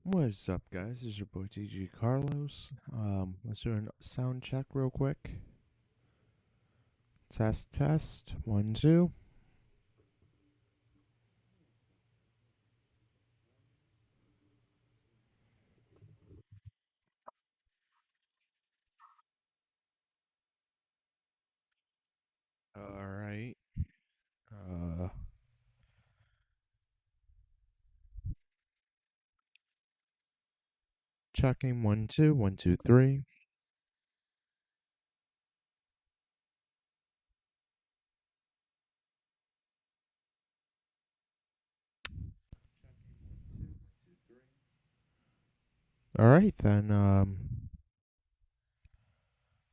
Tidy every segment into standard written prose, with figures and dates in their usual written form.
What's up, guys? This is your boy TG Carlos. Let's do a sound check real quick. Test, test. 1, 2. All right. Uh, Checking 1, 2, 1, 2, 3. All right then.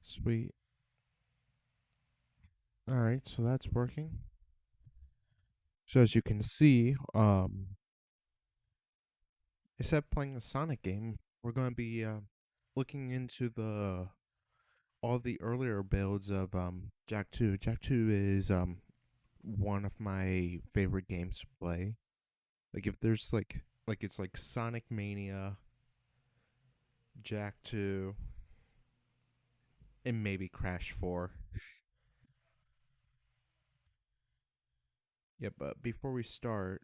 Sweet. All right, so that's working. So as you can see, instead of playing a Sonic game, we're going to be looking into the all the earlier builds of Jak 2. Jak 2 is one of my favorite games to play. Like if there's like it's like Sonic Mania, Jak 2, and maybe Crash 4. Yeah, but before we start,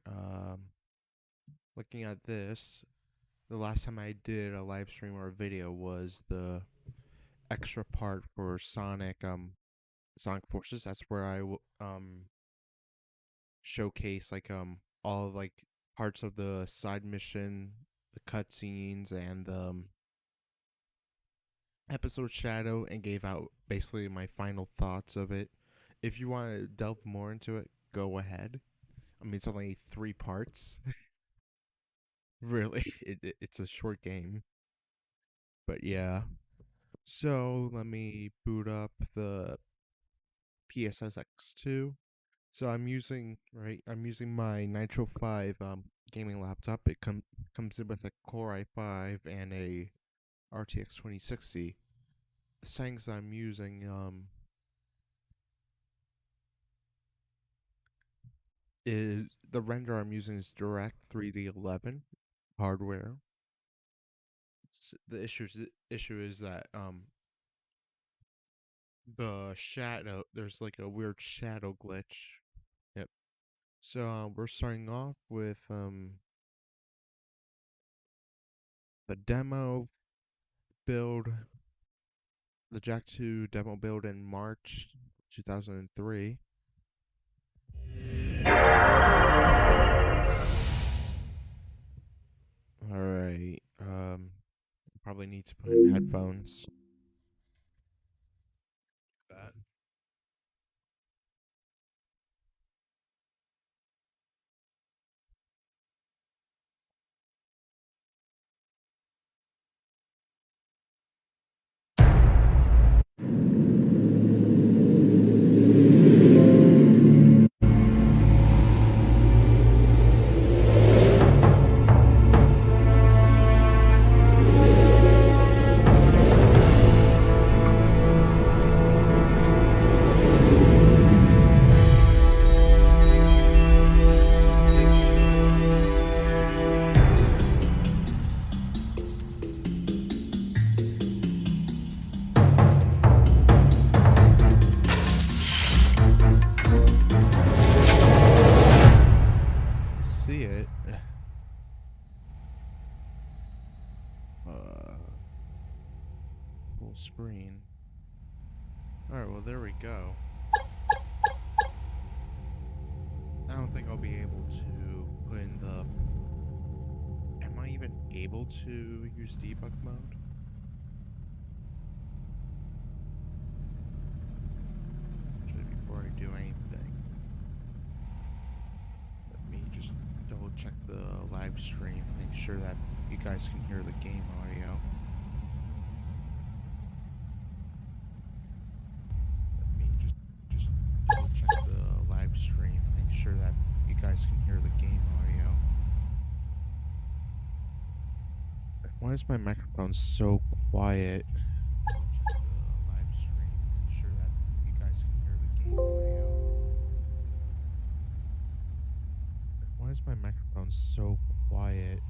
looking at this, the last time I did a live stream or a video was the extra part for Sonic Forces. That's where showcase all of, like parts of the side mission, the cutscenes, and the episode shadow, and gave out basically my final thoughts of it. If you want to delve more into it, go ahead. I mean, it's only 3 parts. Really, it's a short game. But yeah. So let me boot up the PSSX2. So I'm using my Nitro 5 gaming laptop. It comes in with a Core i5 and a RTX 2060. The settings I'm using is the render I'm using is Direct 3D11 hardware. The issue is that the shadow, there's like a weird shadow glitch. Yep. So we're starting off with the demo build, the Jak 2 demo build in March 2003. All right. Probably need to put in headphones. That. See it. Uh, Full screen. All right. Well, there we go. I don't think I'll be able to put in the. Am I even able to use debug mode? Actually, before I do anything, let me just double check the live stream, make sure that you guys can hear the game audio. Let me just double check the live stream, make sure that you guys can hear the game audio. Why is my microphone so quiet? The live stream, make sure that you guys can hear the game audio. Why is my microphone so quiet?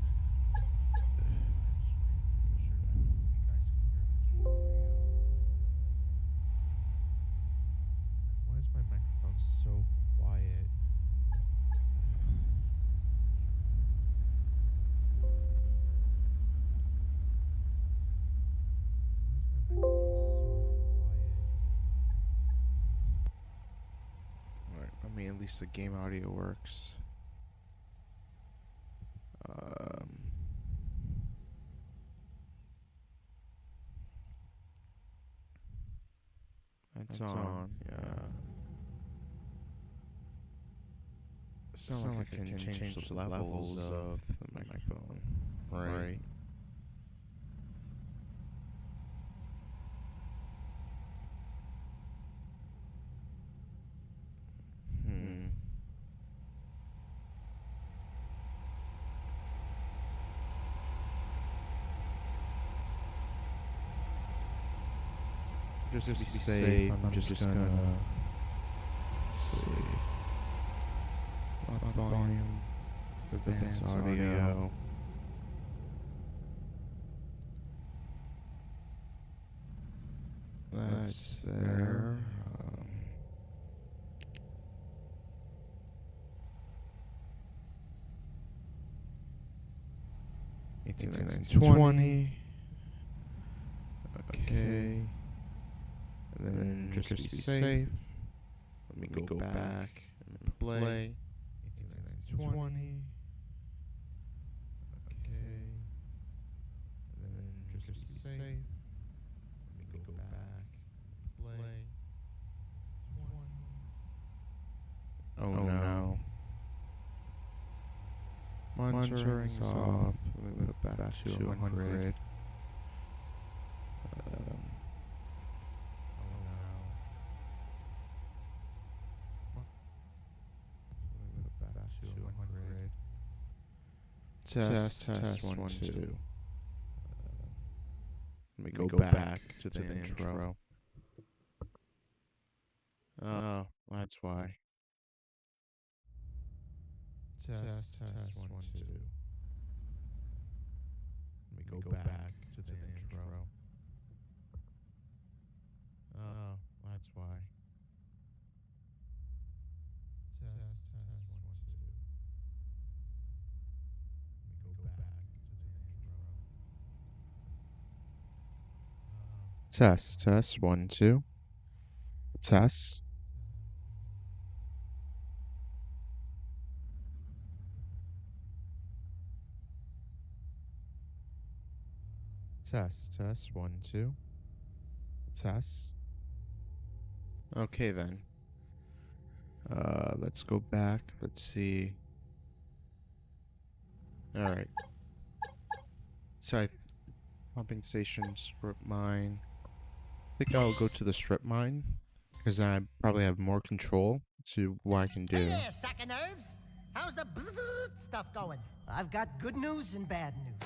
least the game audio works. It's on. Yeah. It's not like I can change the levels of the microphone. Right. Just to be safe, I'm just gonna see. Volume, advanced audio. That's there. 18, 20. Okay. And then just to be safe, let me go back and play. 18, 20. Okay. And then just to be safe, let me go back and play. 20. Oh no. Monitoring's off. Let me go back to 200. Test 1, 2. Let me go back to the intro. Oh, that's why. Test 1, 2. Let me go back to the intro. Oh, that's why. Test 1, 2. Test. Test 1, 2. Test. Okay then. Let's go back. Let's see. All right. So pumping station, strip mine. I think I'll go to the strip mine because I probably have more control to what I can do. Hey there, sack of nerves. How's the stuff going? I've got good news and bad news.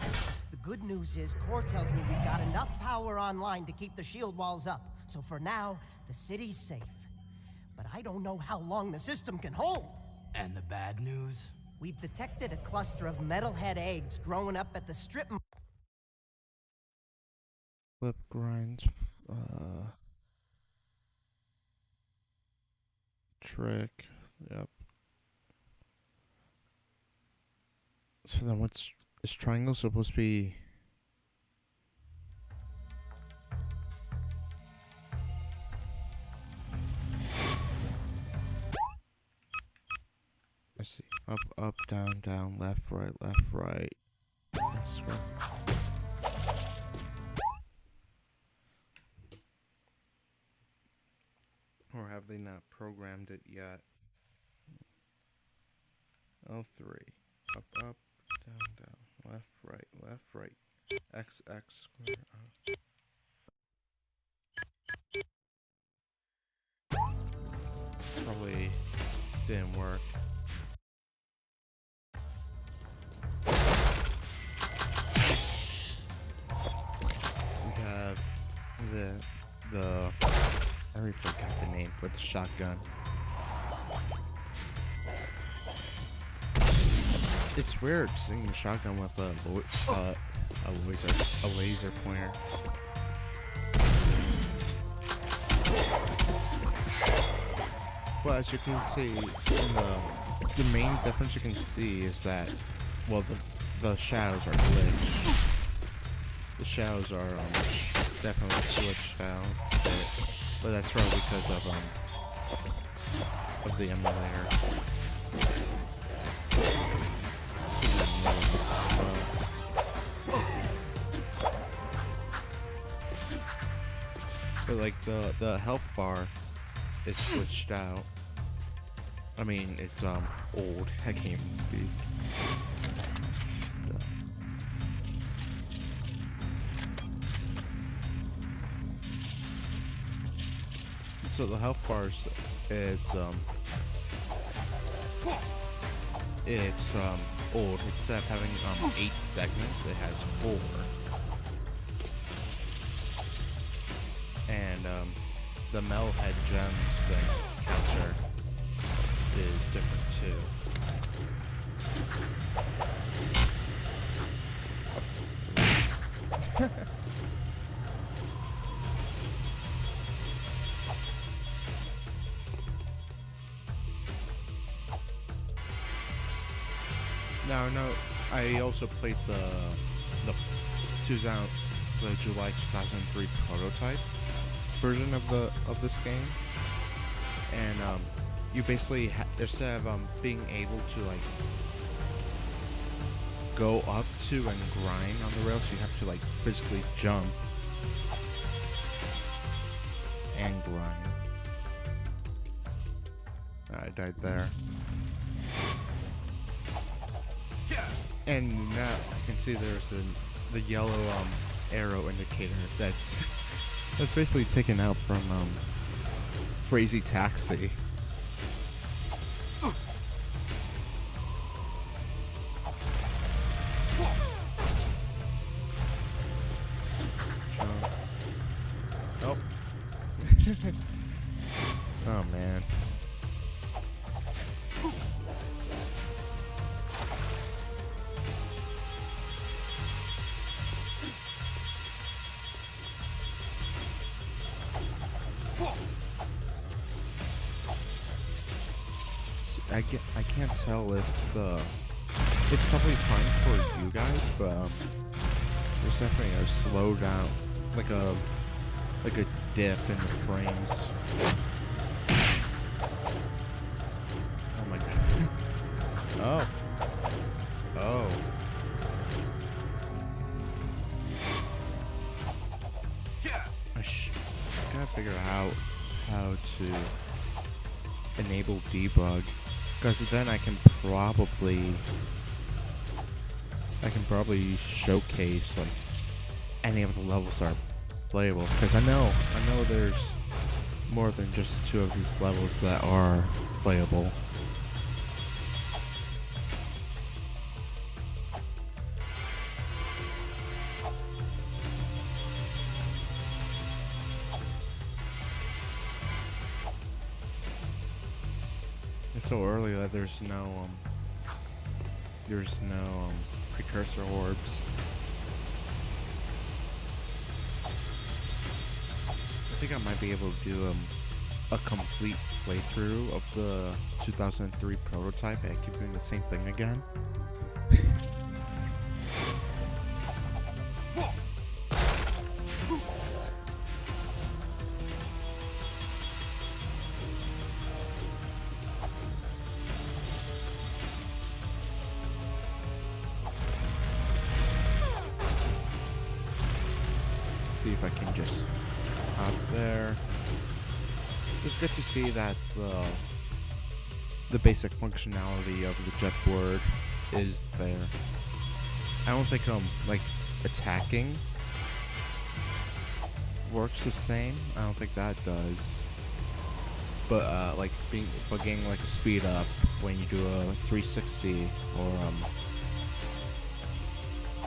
The good news is Core tells me we've got enough power online to keep the shield walls up. So for now, the city's safe. But I don't know how long the system can hold. And the bad news? We've detected a cluster of metalhead eggs growing up at the strip. Flip grind. Trick. Yep. So then is triangle supposed to be? Let's see. Up, down, left, right. This way. Or have they not programmed it yet? L3. Up, down, left, right. X, square. Probably didn't work. We have the I already forgot the name for the shotgun. It's weird seeing the shotgun with a laser pointer. Well, as you can see, the main difference you can see is that, well, the shadows are glitched. The shadows are definitely glitched out, but that's probably because of the emulator. But like the health bar is switched out. I mean, it's old. I can't even speak. So the health bars, it's old. Instead of having 8 segments, it has 4. And the metalhead gems thing counter is different too. Now, no, I also played the July 2003 prototype version of this game, and you basically instead of being able to like go up to and grind on the rails, you have to like physically jump and grind. I died there. And now I can see there's the yellow arrow indicator that's basically taken out from Crazy Taxi. Oh. Oh man. I can't tell if it's probably fine for you guys, but there's definitely a slow down, like a dip in the frames. Oh my god. Oh. Oh. I gotta figure out how to enable debug, because then I can probably showcase like any of the levels are playable, because I know there's more than just 2 of these levels that are playable. It's so early that there's no precursor orbs. I think I might be able to do a complete playthrough of the 2003 prototype. I keep doing the same thing again. See if I can just hop there. It's good to see that the basic functionality of the jetboard is there. I don't think like attacking works the same. I don't think that does. But like getting like a speed up when you do a 360,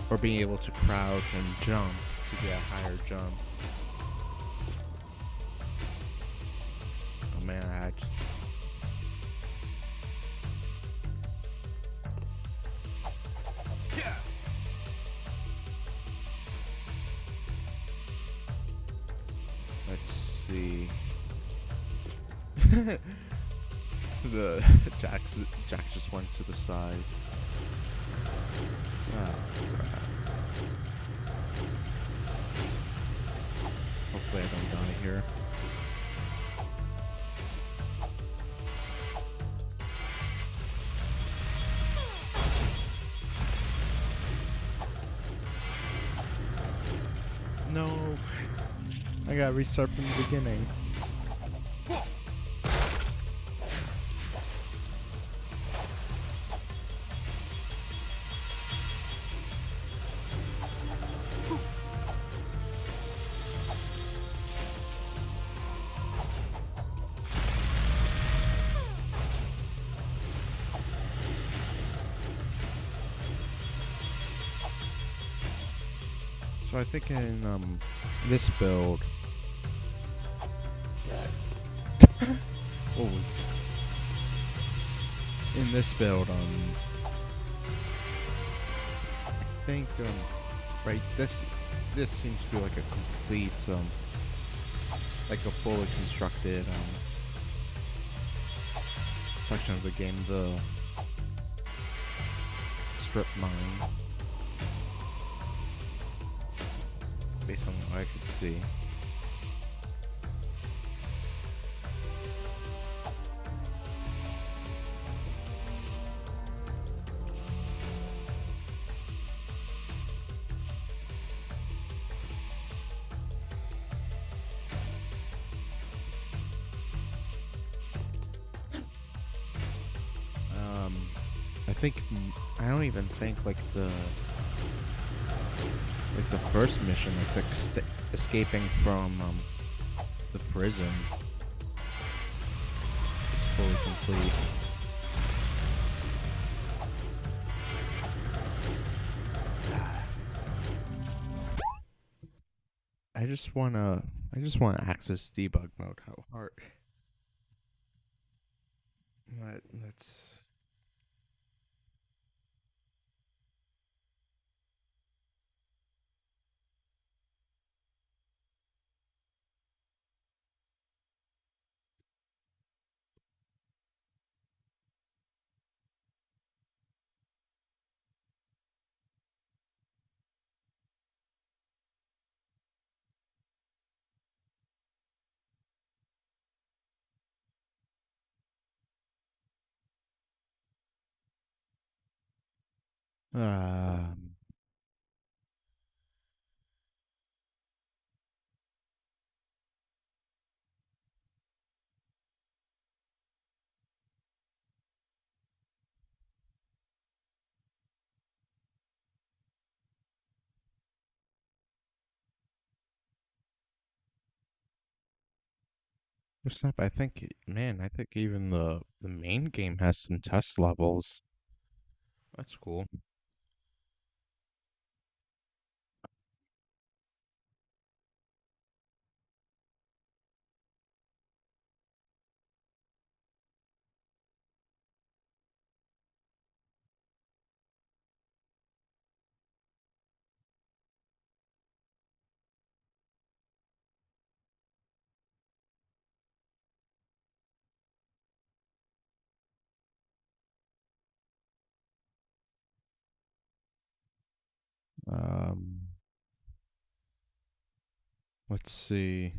or being able to crouch and jump to get a higher jump. Oh man, let's see. The Jack just went to the side. Oh, crap. Hopefully I don't die here. I gotta restart from the beginning. So I think in this build, what was in this build? I think right this seems to be like a complete like a fully constructed section of the game, the strip mine, based on what I could see. Um, I think I don't even think like the first mission, like escaping from the prison, is fully complete. I just wanna access debug mode. How hard? Let's. Um, Snap, I think, man, I think even the main game has some test levels. That's cool. Um, let's see.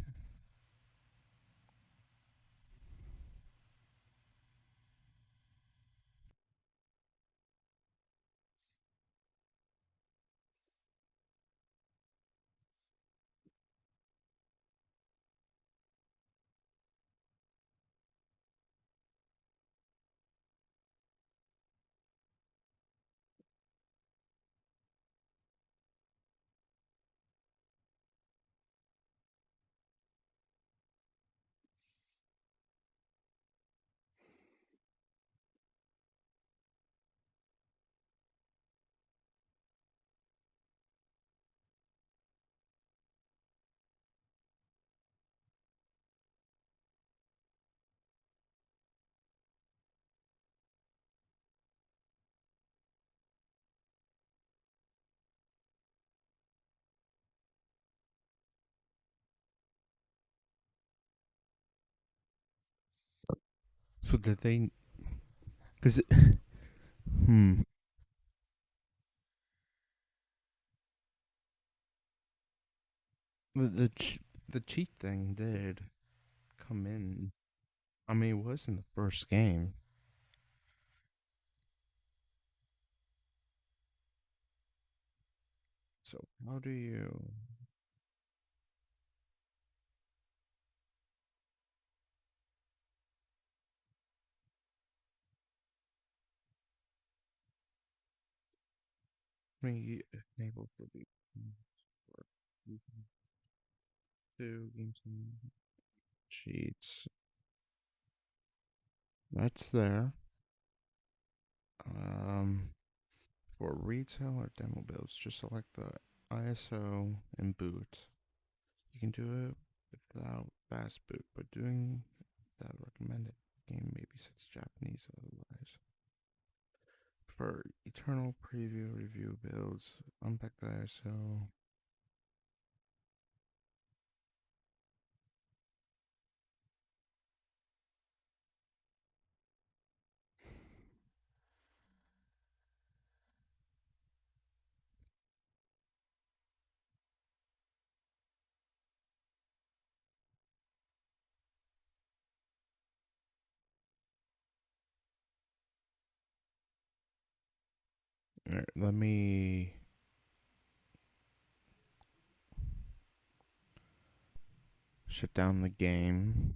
So did they? Cause hmm, the cheat thing did come in. I mean, it was in the first game. So how do you? me enable for the two games and cheats. That's there. Um, for retail or demo builds, just select the ISO and boot. You can do it without fast boot, but doing that recommended game maybe sets Japanese otherwise. For eternal preview review builds, unpack the ISO. Alright, let me shut down the game.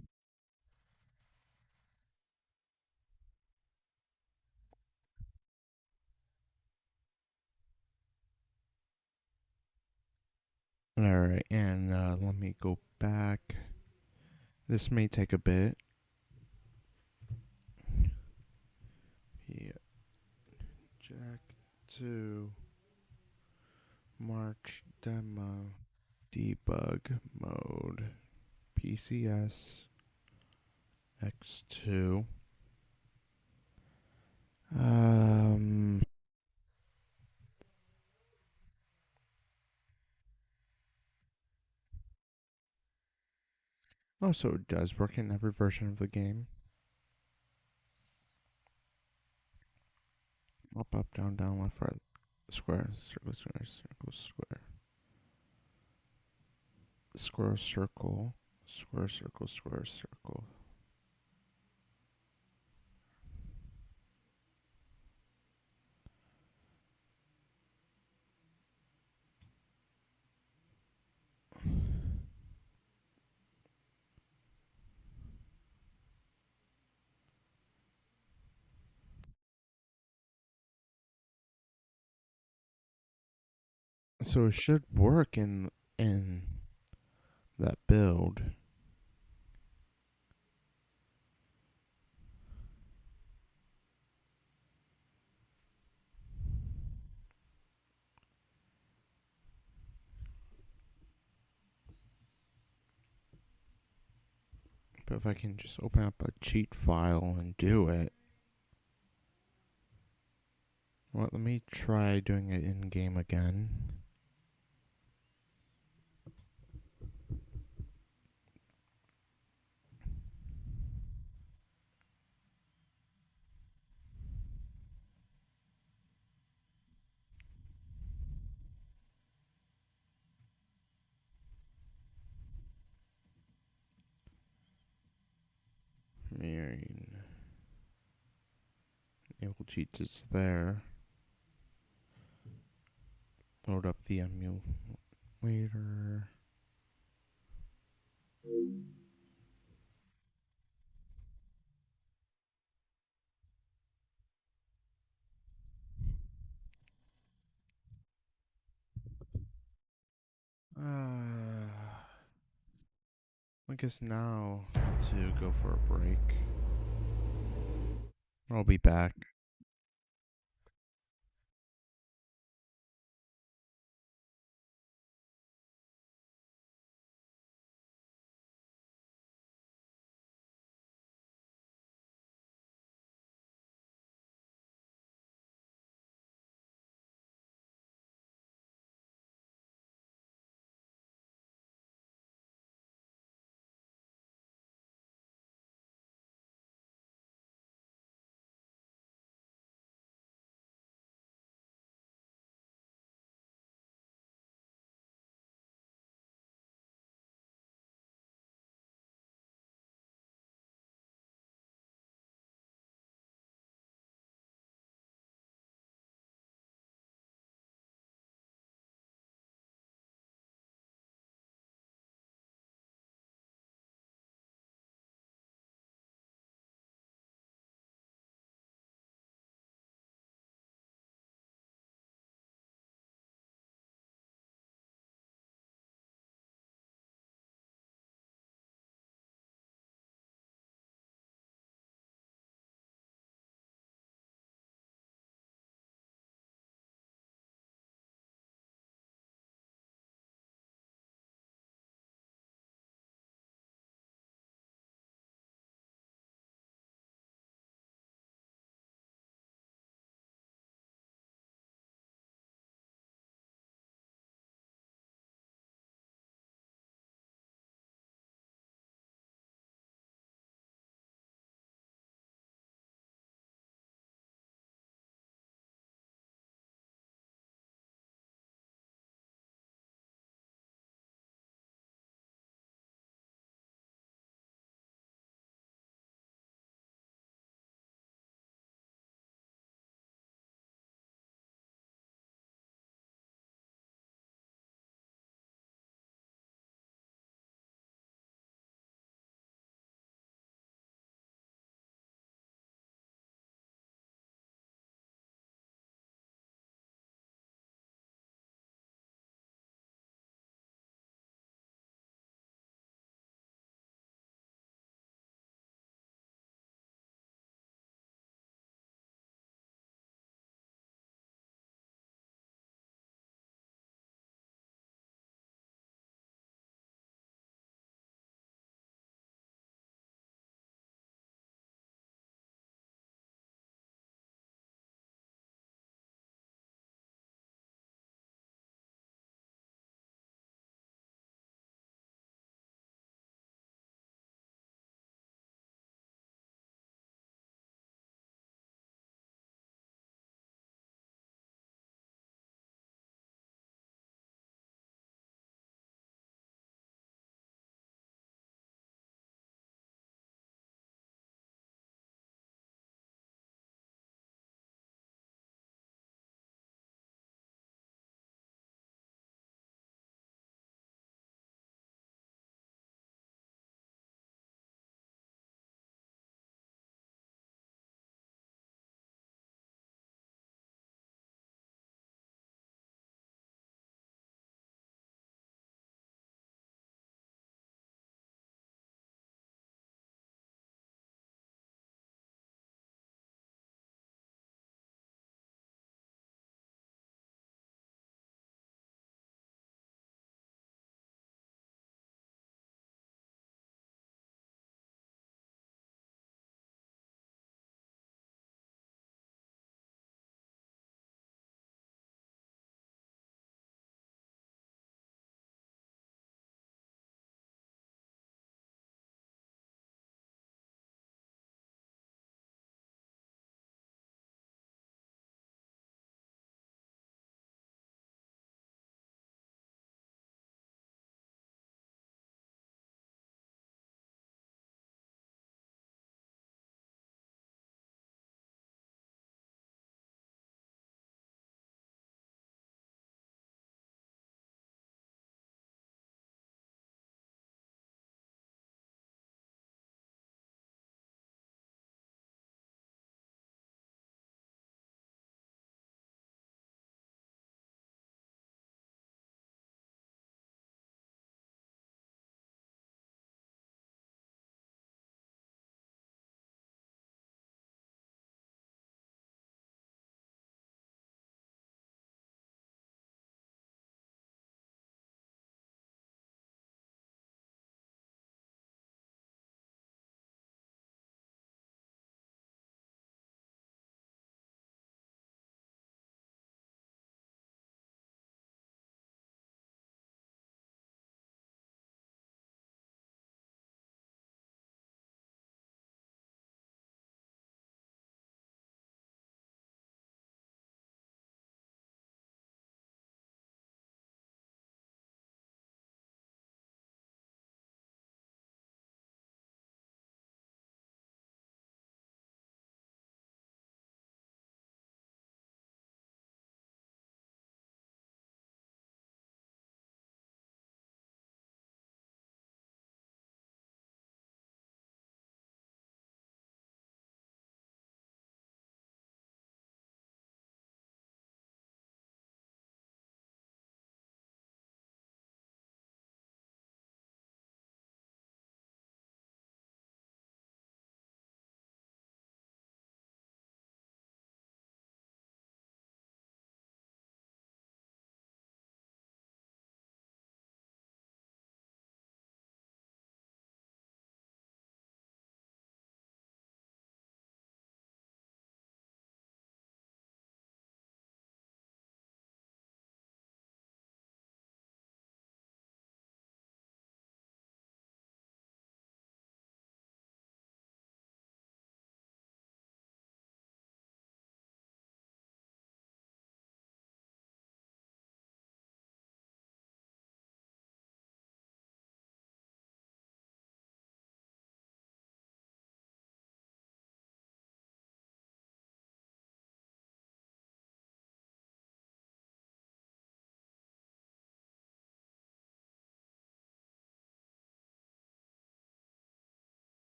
Alright, and let me go back. This may take a bit. Yeah. Jack 2 March demo debug mode PCS X2. Um Oh, so it does work in every version of the game. Up, down, left, right, square, circle, square, circle, square, square, circle, square, circle, square, circle. So it should work in that build. But if I can just open up a cheat file and do it. Well, let me try doing it in game again. Mirroring. Enable cheats is there. Load up the emulator. I guess now to go for a break. I'll be back.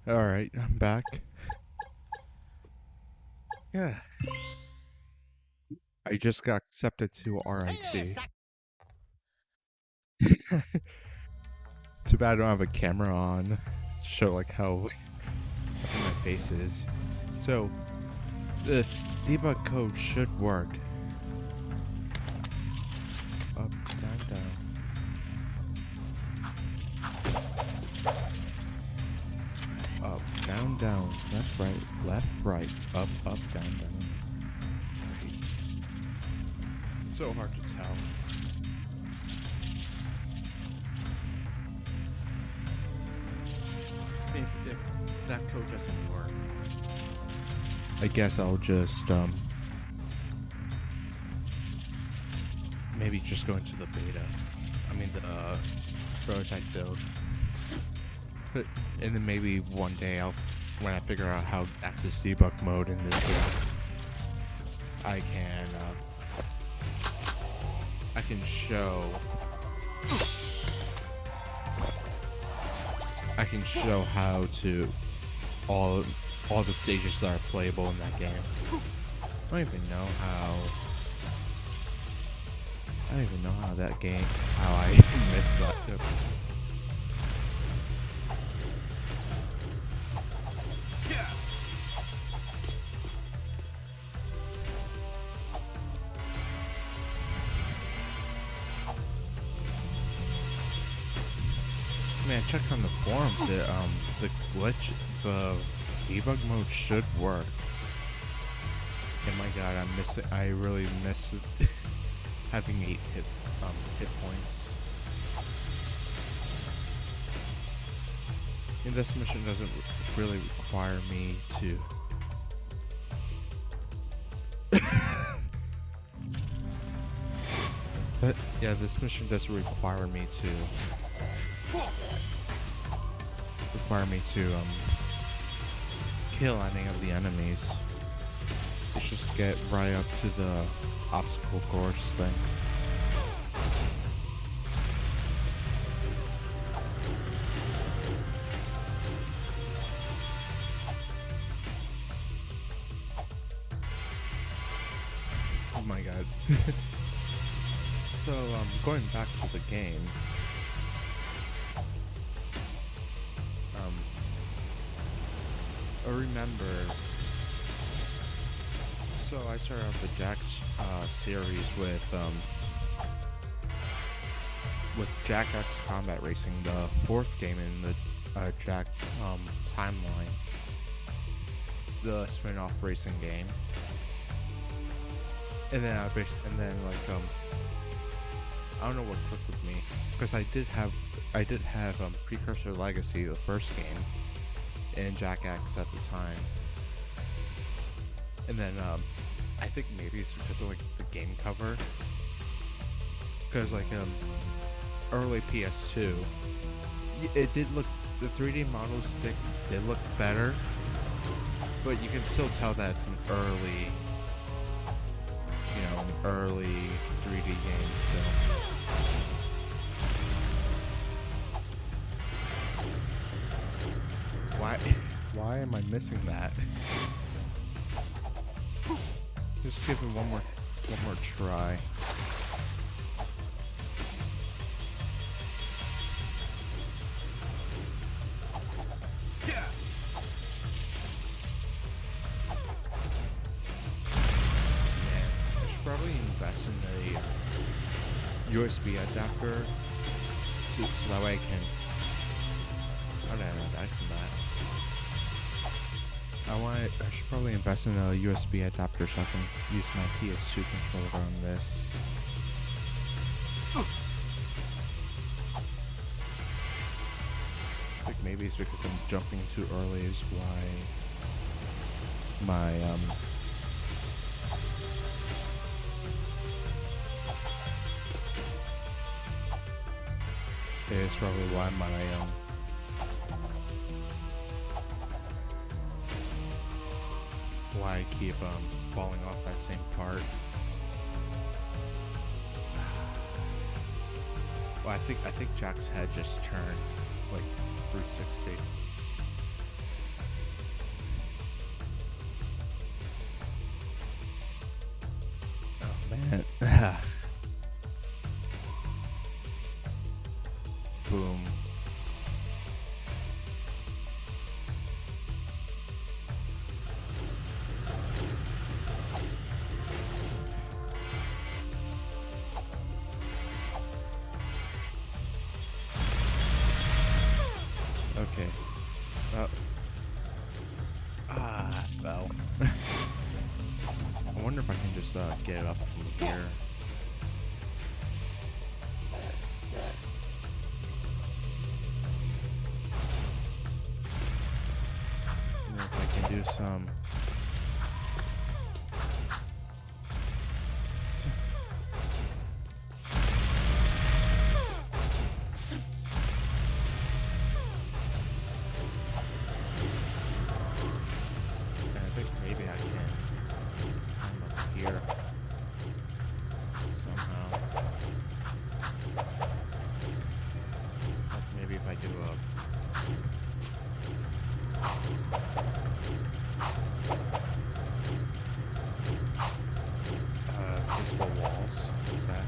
Alright, I'm back. Yeah. I just got accepted to Hey there, RIT. suck. Too bad I don't have a camera on to show like how my face is. So the debug code should work. Up, down, down. Up, down, down. Left, right. Up, down, down. Right. So hard to tell. If that code doesn't work, I guess I'll just maybe just go into the beta. I mean the prototype build. And then maybe one day when I figure out how to access debug mode in this game, I can show how to all the stages that are playable in that game. I don't even know how that game, how I missed that. Man, check on the forums. The debug mode should work. Oh my god, I really miss having 8 hit points. And this mission doesn't really require me to. But yeah, this mission doesn't require me to. Kill any of the enemies. Let's just get right up to the obstacle course thing. Oh my god. So, going back to the game. I remember, so I started out the Jak series with Jak X Combat Racing, the 4th game in the Jak timeline, the spin-off racing game, and then I don't know what clicked with me, because I did have Precursor Legacy, the first game, in Jak X at the time, and then I think maybe it's because of like the game cover, because like early PS2, it did look, the 3D models did look better, but you can still tell that it's an early 3D game. So why am I missing that? Just give it one more try. Man, I should probably invest in a USB adapter so that way I can. Oh no, die from that. I should probably invest in a USB adapter so I can use my PS2 controller on this. I think maybe it's because I'm jumping too early is why my it's probably why my why I keep falling off that same part. Well, I think Jack's head just turned like 360. Boom. Okay. I fell. I wonder if I can just get it up from here. And if I can do some. I think maybe I can climb up here somehow. Like maybe if I do visible walls. What's that?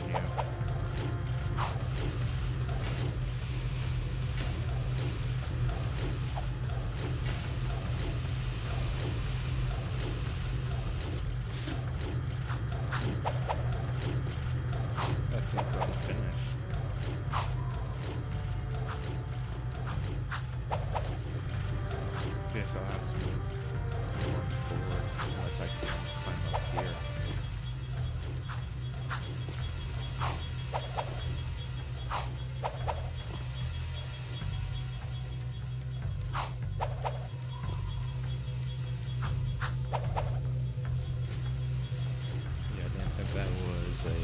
New. That seems unfinished. Guess I'll have some going forward unless I can climb up here. Yeah, I didn't think that was a up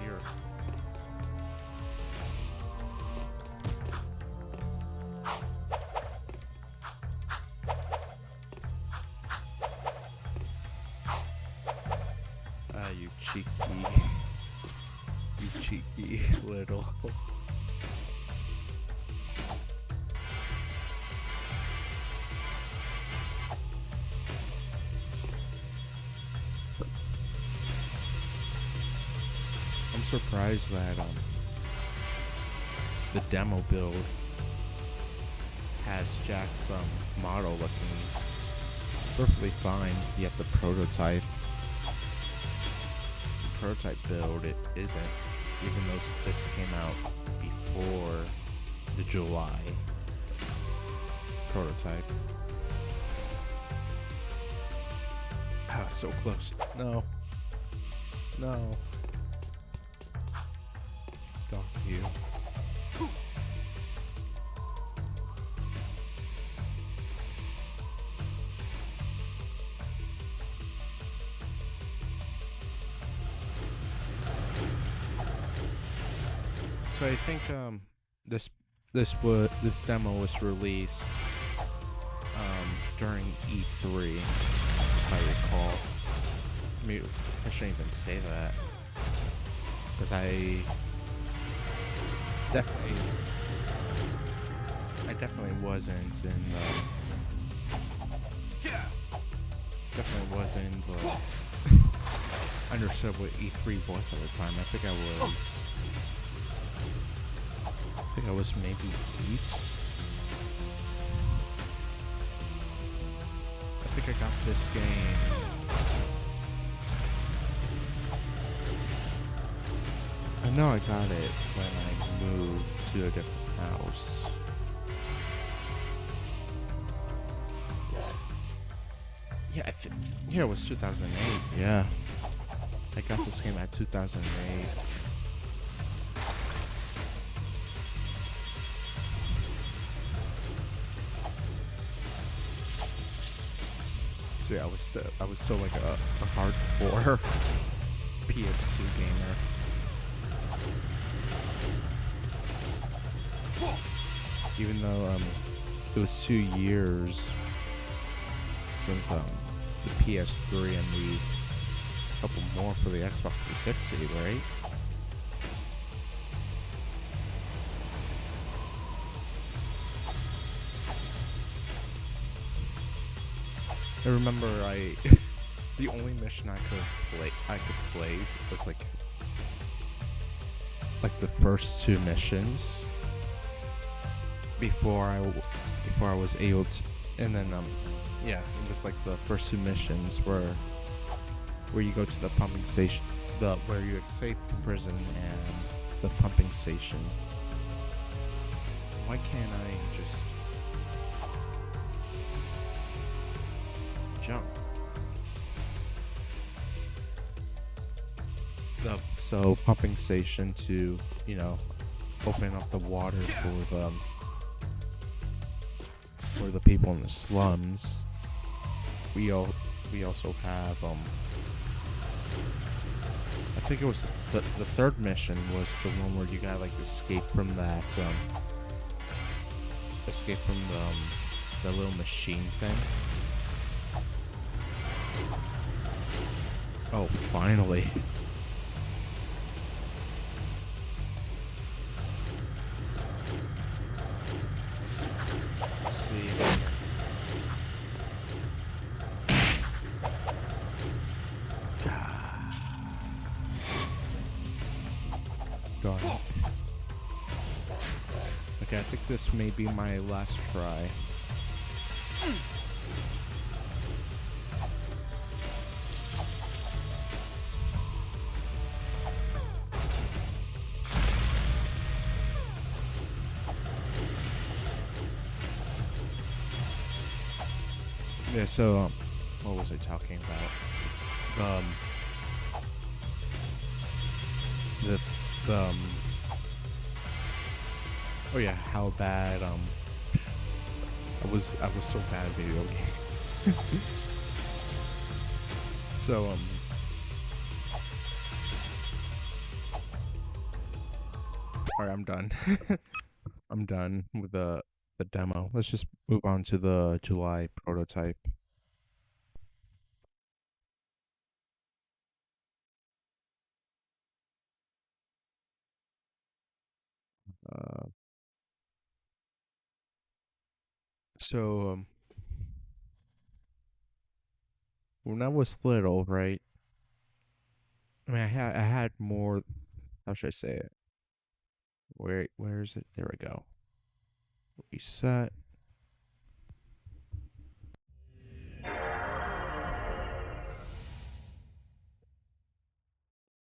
here. You cheeky little. I'm surprised that the demo build has Jack's model looking perfectly fine, yet the prototype build it isn't, even though this came out before the July prototype. Ah, so close. No. Fuck you. So I think this demo was released during E3, if I recall. I mean, I shouldn't even say that, because I definitely wasn't in definitely wasn't understood what E3 was at the time. I think I was maybe 8. I think I got this game. I know I got it when I moved to a different house. Yeah, it was 2008. Yeah, I got this game at 2008. So yeah, I was still like a hardcore PS2 gamer. Even though it was 2 years since the PS3 and the couple more for the Xbox 360, right? I remember the only mission I could play was like the first two missions before I was able to, and then yeah, it was like the first two missions where you go to the pumping station, the where you escape from prison and the pumping station. Why can't I just jump? So pumping station to, you know, open up the water for the people in the slums. We also have I think it was the third mission was the one where you gotta like escape from the little machine thing. Oh, finally. Let's see. Darn. Okay, I think this may be my last try. Yeah, so what was I talking about? The oh yeah, how bad I was so bad at video games. So all right, I'm done. I'm done with the demo. Let's just move on to the July prototype. Uh, so when I was little, right? I mean, I had more. How should I say it? Where is it? There we go. Reset.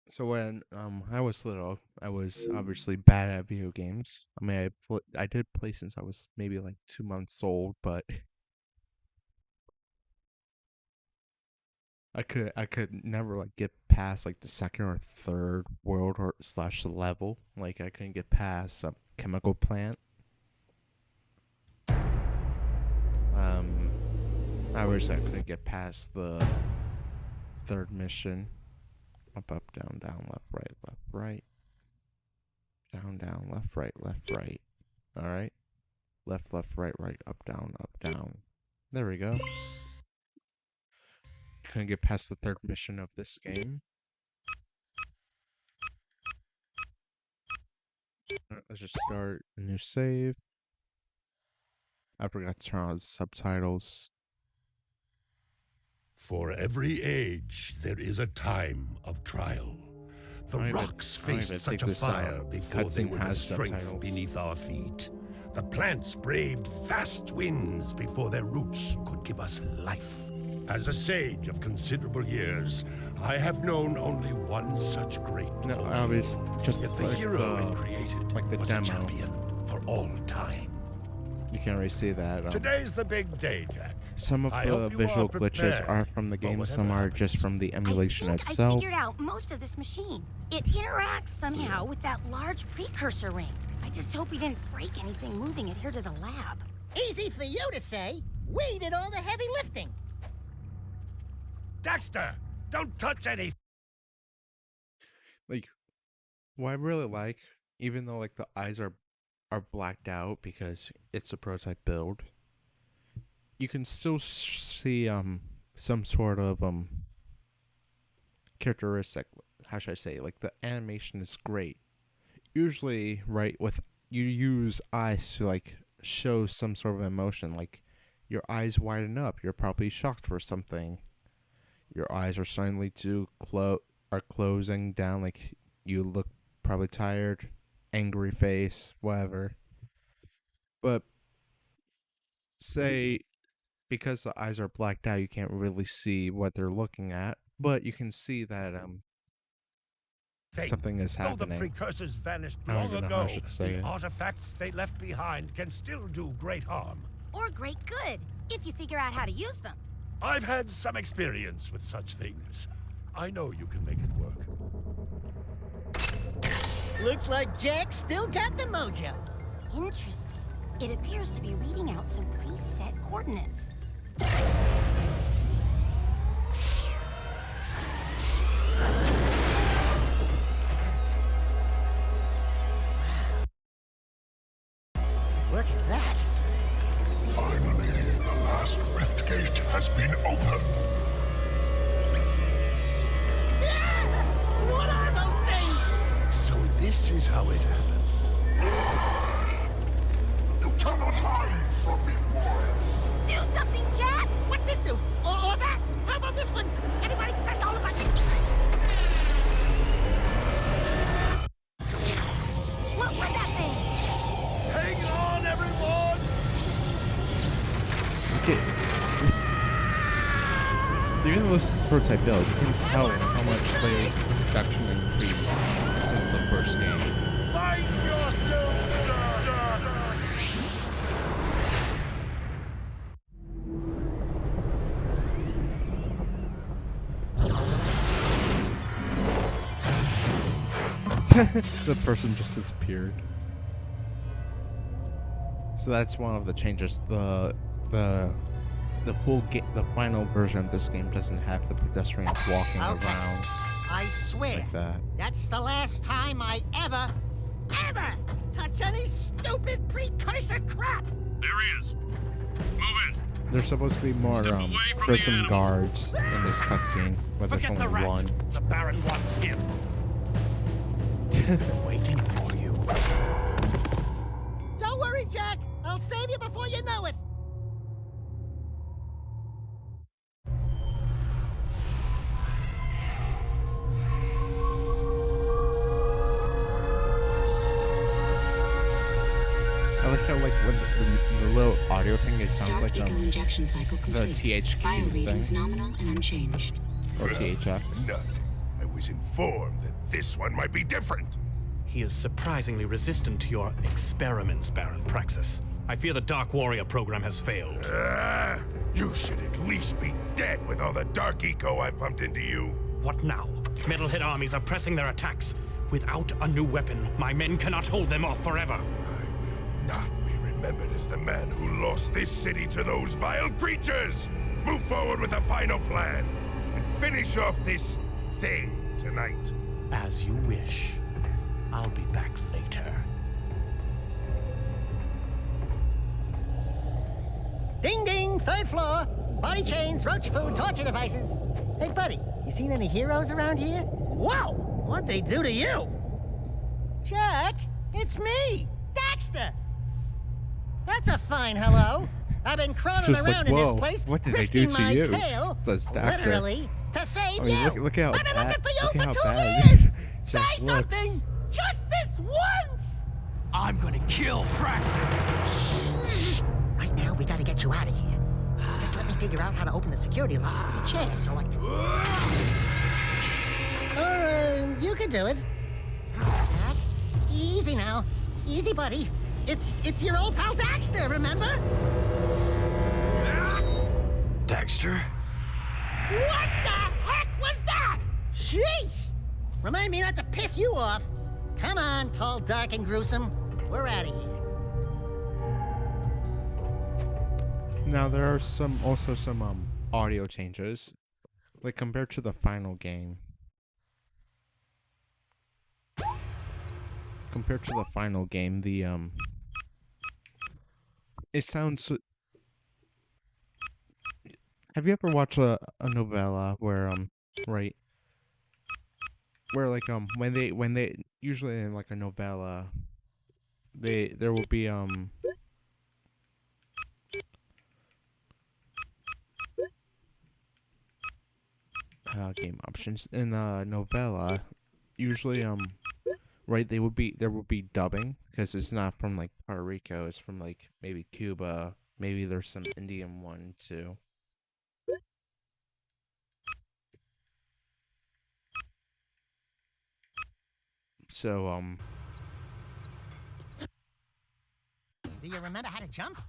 So when I was little, I was obviously bad at video games. I mean, I did play since I was maybe like 2 months old, but I could never like get past like the second or third world or slash level. Like I couldn't get past a chemical plant. Um, I couldn't get past the third mission. Up, down, down, left, right, down, down, left, right. All right, left, right, up, down. There we go. Couldn't get past the third mission of this game. Let's just start a new save. I forgot to turn on the subtitles. For every age, there is a time of trial. The rocks faced such a fire before they were the strength beneath our feet. The plants braved vast winds before their roots could give us life. As a sage of considerable years, I have known only one such great obvious, just yet the like hero it created like the was demo. a champion for all time. You can't really see that. Today's the big day, Jack. Some of the visual glitches are from the game, some are just from the emulation itself. I figured out most of this machine. It interacts somehow with that large precursor ring. I just hope he didn't break anything moving it here to the lab. Easy for you to say. We did all the heavy lifting. Dexter, don't touch anything. Like, what I really like, even though like the eyes are blacked out because it's a prototype build, you can still see some sort of characteristic. How should I say? Like the animation is great. Usually, right, with you use eyes to like show some sort of emotion. Like your eyes widen up. You're probably shocked for something. Your eyes are suddenly are closing down, like you look probably tired, angry face, whatever. But say because the eyes are blacked out, you can't really see what they're looking at, but you can see that something is Though the happening. precursors vanished I don't long even know how I ago, should say the it. artifacts they left behind can still do great harm. Or great good, if you figure out how to use them. I've had some experience with such things. I know you can make it work. Looks like Jack still got the mojo. Interesting. It appears to be reading out some preset coordinates. Look at that. Finally, the last rift gate has been opened. What are those things? So this is how it happened. You cannot hide from me, warrior. Do something, Jack! What's this do? Or that? How about this one? Anybody press all the buttons? What was that thing? Hang on, everyone! Even though this is a prototype build, you can tell how much the production increased since the first game. Find yourself! The person just disappeared. So that's one of the changes. The final version of this game doesn't have the pedestrians walking Okay. around I swear, like that. that's the last time I ever touch any stupid precursor crap. There he is. Move in. There's supposed to be more Step away from the prison animal. guards in this cutscene, but there's Forget the only rat. one. The Baron wants him. Waiting for you. Don't worry, Jack. I'll save you before you know it. I like how when the little audio thing, it sounds Dark like Eco injection cycle the complete. THQ Bio readings thing, nominal and unchanged. or THX. Nothing. I was informed that this one might be different. He is surprisingly resistant to your experiments, Baron Praxis. I fear the Dark Warrior program has failed. You should at least be dead with all the dark eco I've pumped into you. What now? Metalhead armies are pressing their attacks. Without a new weapon, my men cannot hold them off forever. I will not be remembered as the man who lost this city to those vile creatures. Move forward with a final plan and finish off this thing tonight. As you wish. I'll be back later. Ding ding, third floor. Body chains, roach food, torture devices. Hey, buddy, you seen any heroes around here? Whoa! What'd they do to you? Jack, it's me, Daxter. That's a fine hello. I've been crawling Just like, around in whoa, this place, what did they risking do to my you? tail, Says Daxter. literally, to save I mean, you. look how I've been bad- looking for you look for how 2 bad years. Say Jack looks. something, just this once. I'm gonna kill Praxis. Right now, we gotta get you out of here. Just let me figure out how to open the security locks for the chair so I can... Or, you can do it. Jack, easy now. Easy, buddy. It's your old pal Daxter, remember? Daxter? What the heck was that? Sheesh! Remind me not to piss you off. Come on, tall, dark, and gruesome. We're out of here. Now there are also some audio changes, like compared to the final game. Compared to the final game, the it sounds. Have you ever watched a novella where right, where like when they usually in like a novella, there will be game options in the novella. Usually, right, there would be dubbing because it's not from like Puerto Rico. It's from like maybe Cuba. Maybe there's some Indian one too. So Do you remember how to jump?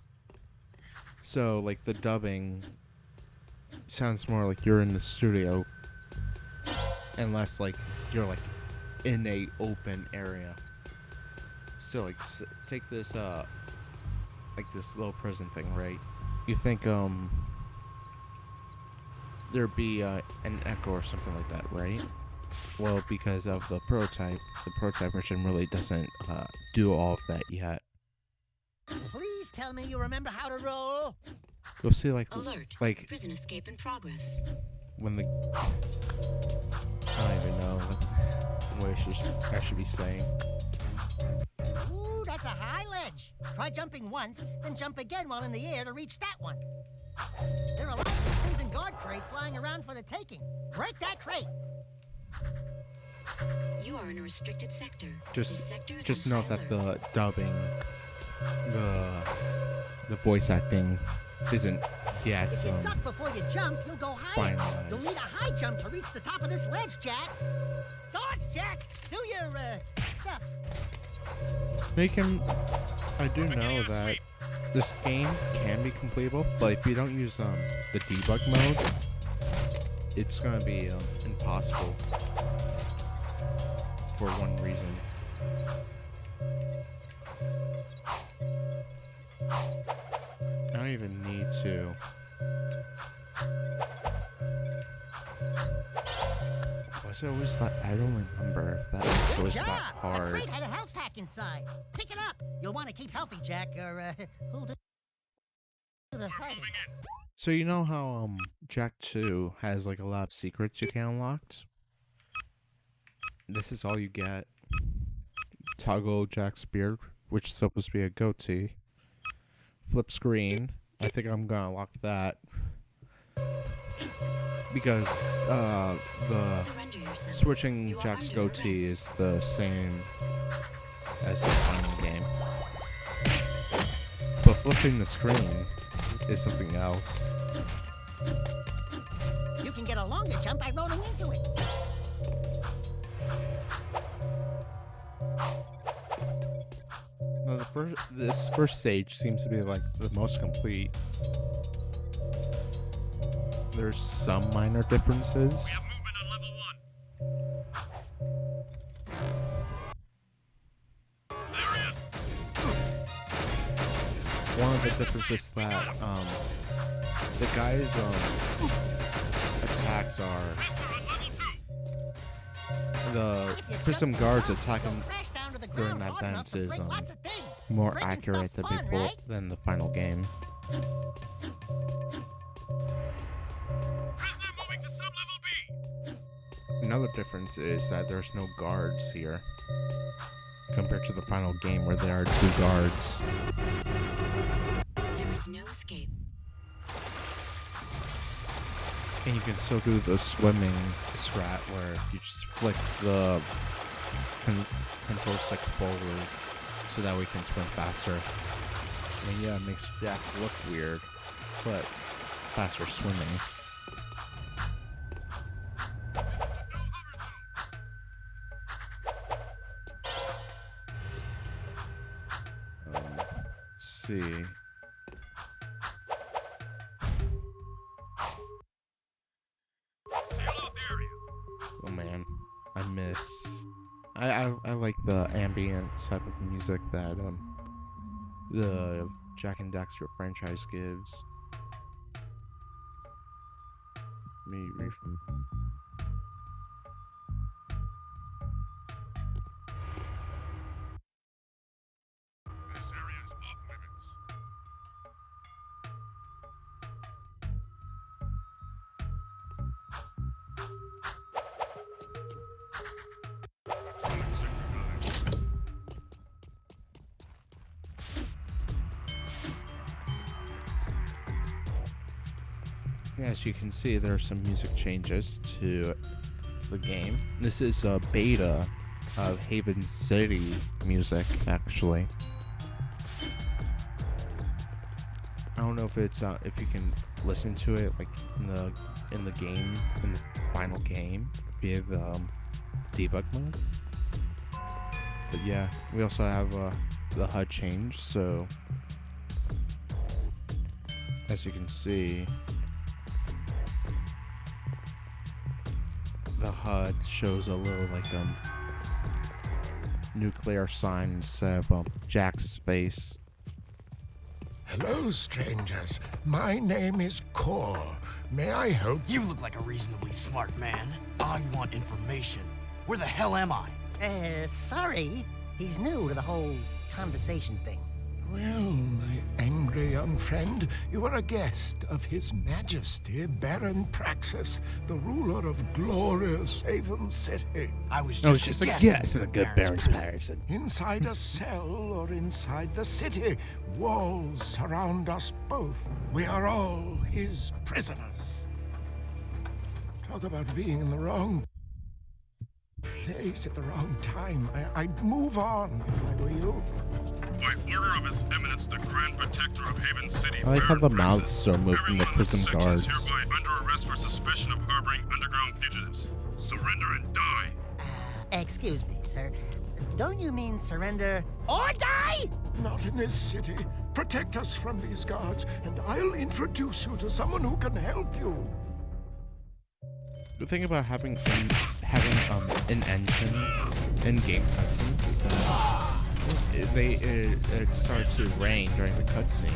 So like the dubbing sounds more like you're in the studio, unless like you're like in a open area. So like take this like this little prison thing, right? You think there'd be an echo or something like that, right? Well, because of the prototype version really doesn't do all of that yet. Please tell me you remember how to roll. You'll see like Alert. like Prison escape in progress. when the I don't even know what I should be saying. Ooh, that's a high ledge. Try jumping once, then jump again while in the air to reach that one. There are lots of things and guard crates lying around for the taking. Break that crate. You are in a restricted sector. Just note that the dubbing, the voice acting isn't yet If you duck before you jump, you'll go higher. finalized. You'll need a high jump to reach the top of this ledge, Jack. Guards, Jack, do your stuff. Make him. I do know that this game can be completable, but if you don't use the debug mode, it's gonna be impossible for one reason. I don't even need to. Was it always that? I don't remember if that was always that The hard. crate had a health pack inside. Pick it up. You'll want to keep healthy, Jack, or who'll do the fighting. So you know how Jack 2 has like a lot of secrets you can unlock? This is all you get. Toggle Jack's beard, which is supposed to be a goatee. Flip screen. I think I'm gonna unlock that. Because the Surrender yourself. switching You are Jack's under goatee arrest. is the same as the final game. But flipping the screen is something else. You can get a longer jump by rolling into it. No, this first stage seems to be like the most complete. There's some minor differences. We have movement on level 1. There he is. One of the differences is that the guy's attacks are Mister on level 2. the prison guards attacking Crash down to the during ground that hard enough dance to is break lots of things. more Breaking accurate stuff's than fun, people right? than the final game. Prisoner moving to sub-level B. Another difference is that there's no guards here compared to the final game where there are 2 guards. There is no escape. And you can still do the swimming strat where you just flick the control stick forward so that we can swim faster. I mean, yeah, it makes Jack look weird, but faster swimming. Let's see. Seal off the area. Oh man, I miss. I like the ambient type of music that the Jack and Daxter franchise gives. Me This area is off limits. Controlling sector 9. As you can see, there are some music changes to the game. This is a beta of Haven City music, actually. I don't know if it's if you can listen to it like in the game, in the final game via the debug mode. But yeah, we also have the HUD change, so as you can see, the HUD shows a little like nuclear sign instead of Jack's space. Hello, strangers. My name is Core. May I help? You look like a reasonably smart man. I want information. Where the hell am I? Sorry. He's new to the whole conversation thing. Well, my angry young friend, you are a guest of His Majesty Baron Praxis, the ruler of glorious Haven City. I was No, just, it's just a guess in a good Baron's person. Inside a cell or inside the city, walls surround us both. We are all his prisoners. Talk about being in the wrong place at the wrong time. I'd move on if I were you. By order of His Eminence, the Grand Protector of Haven City, I like how the Baron mouths Praxis, are moved from the everyone in prison this section guards. is hereby under arrest for suspicion of harboring underground fugitives. Surrender and die. Excuse me, sir. Don't you mean surrender or die? Not in this city. Protect us from these guards, and I'll introduce you to someone who can help you. The thing about having an engine in game cutscenes is that it starts to rain during the cutscene.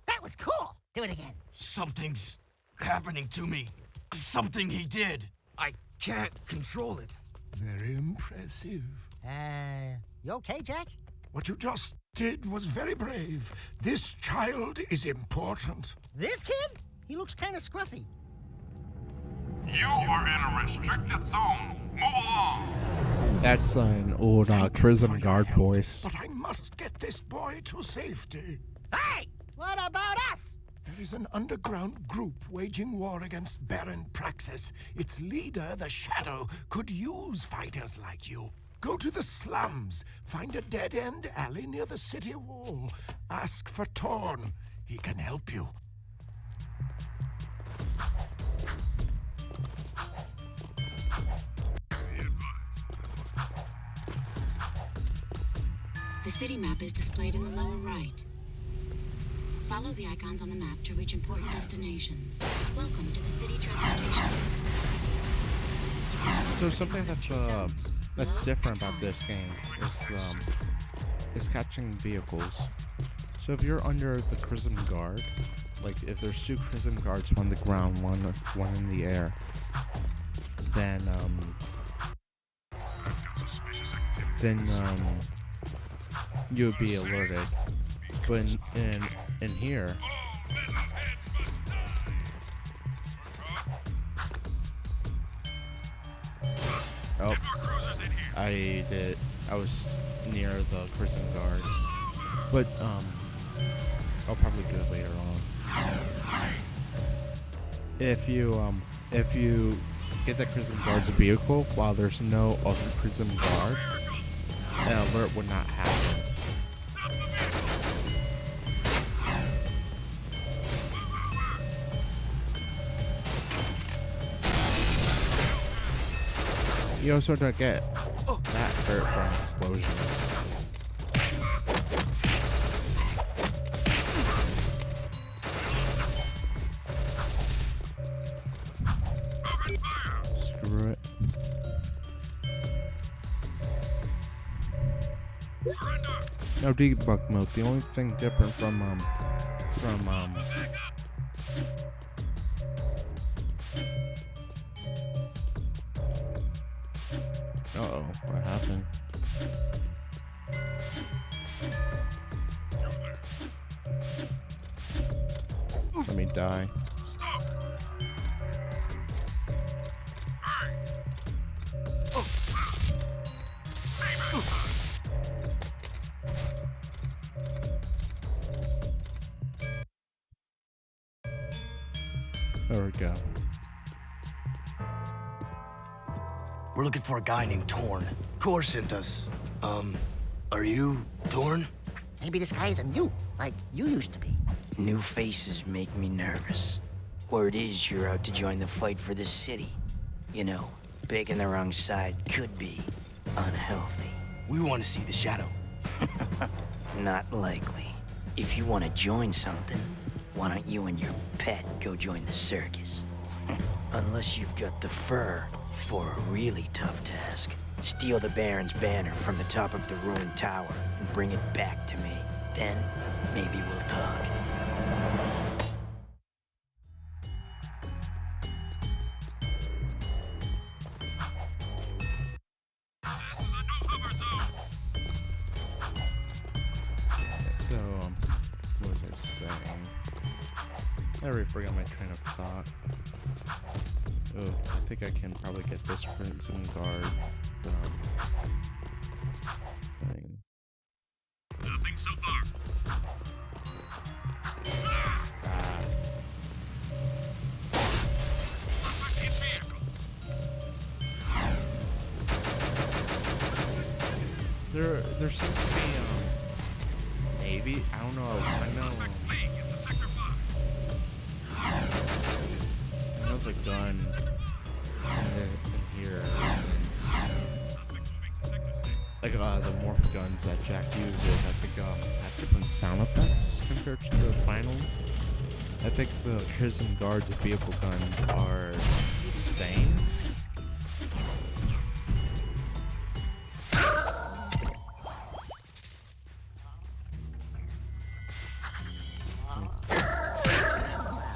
That was cool. Do it again. Something's happening to me. Something he did. I can't control it. Very impressive. You okay, Jack? What you just did was very brave. This child is important. This kid? He looks kind of scruffy. You are in a restricted zone. Move along. That's an old prison For your guard help, voice. But I must get this boy to safety. Hey! What about us? There is an underground group waging war against Baron Praxis. Its leader, the Shadow, could use fighters like you. Go to the slums, find a dead-end alley near the city wall. Ask for Torn. He can help you. The city map is displayed in the lower right. Follow the icons on the map to reach important destinations. Welcome to the city transportation system. So something that's different about this game is catching vehicles. So if you're under the prison guard, like if there's two prison guards, one on the ground, one in the air, then you would be alerted. But in here, oh, I was near the prison guard, but I'll probably do it later on. If you get the prison guard's vehicle while there's no other prison guard, an alert would not happen. You also don't get that hurt from explosions. Screw it. No debug mode. The only thing different from uh-oh, what happened? Let me die. There we go. We're looking for a guy named Torn. Core sent us. Are you Torn? Maybe this guy is a mute, like you used to be. New faces make me nervous. Word is you're out to join the fight for the city. You know, picking the wrong side could be unhealthy. We want to see the shadow. Not likely. If you want to join something, why don't you and your pet go join the circus? Unless you've got the fur for a really tough task. Steal the Baron's banner from the top of the ruined tower and bring it back to me. Then, maybe we'll talk. This is a no-hover zone. So, what was I saying? I already forgot my train of thought. Oh, I think I can probably get this prison guard thing. Nothing so far. Suspect in vehicle. There seems to be maybe I don't know. I know. Suspect fleeing into sector 5. I know the gun in here isn't Suspect moving to sector 6. like the morph guns that Jack uses. I think have different sound effects compared to the final. I think the prison guards vehicle guns are the same.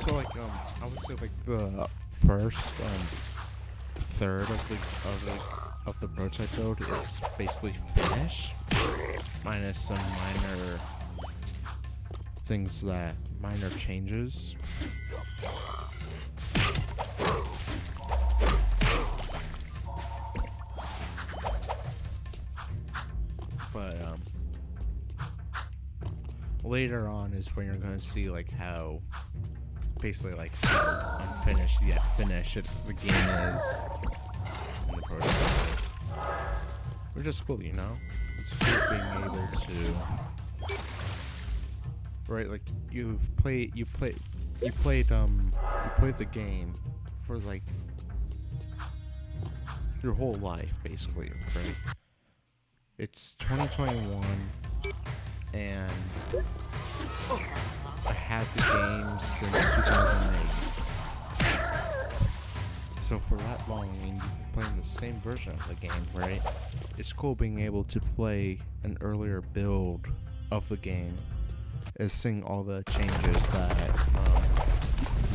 So like I would say like the first third of the prototype build is basically finished, minus some minor changes. But later on is when you're gonna see like how basically like how unfinished yet finished the game is in the prototype. Which is cool, you know? It's cool being able to right, like you played the game for like your whole life basically, right? It's 2021 and I had the game since 2008. So for that long, I mean, playing the same version of the game, right? It's cool being able to play an earlier build of the game and seeing all the changes that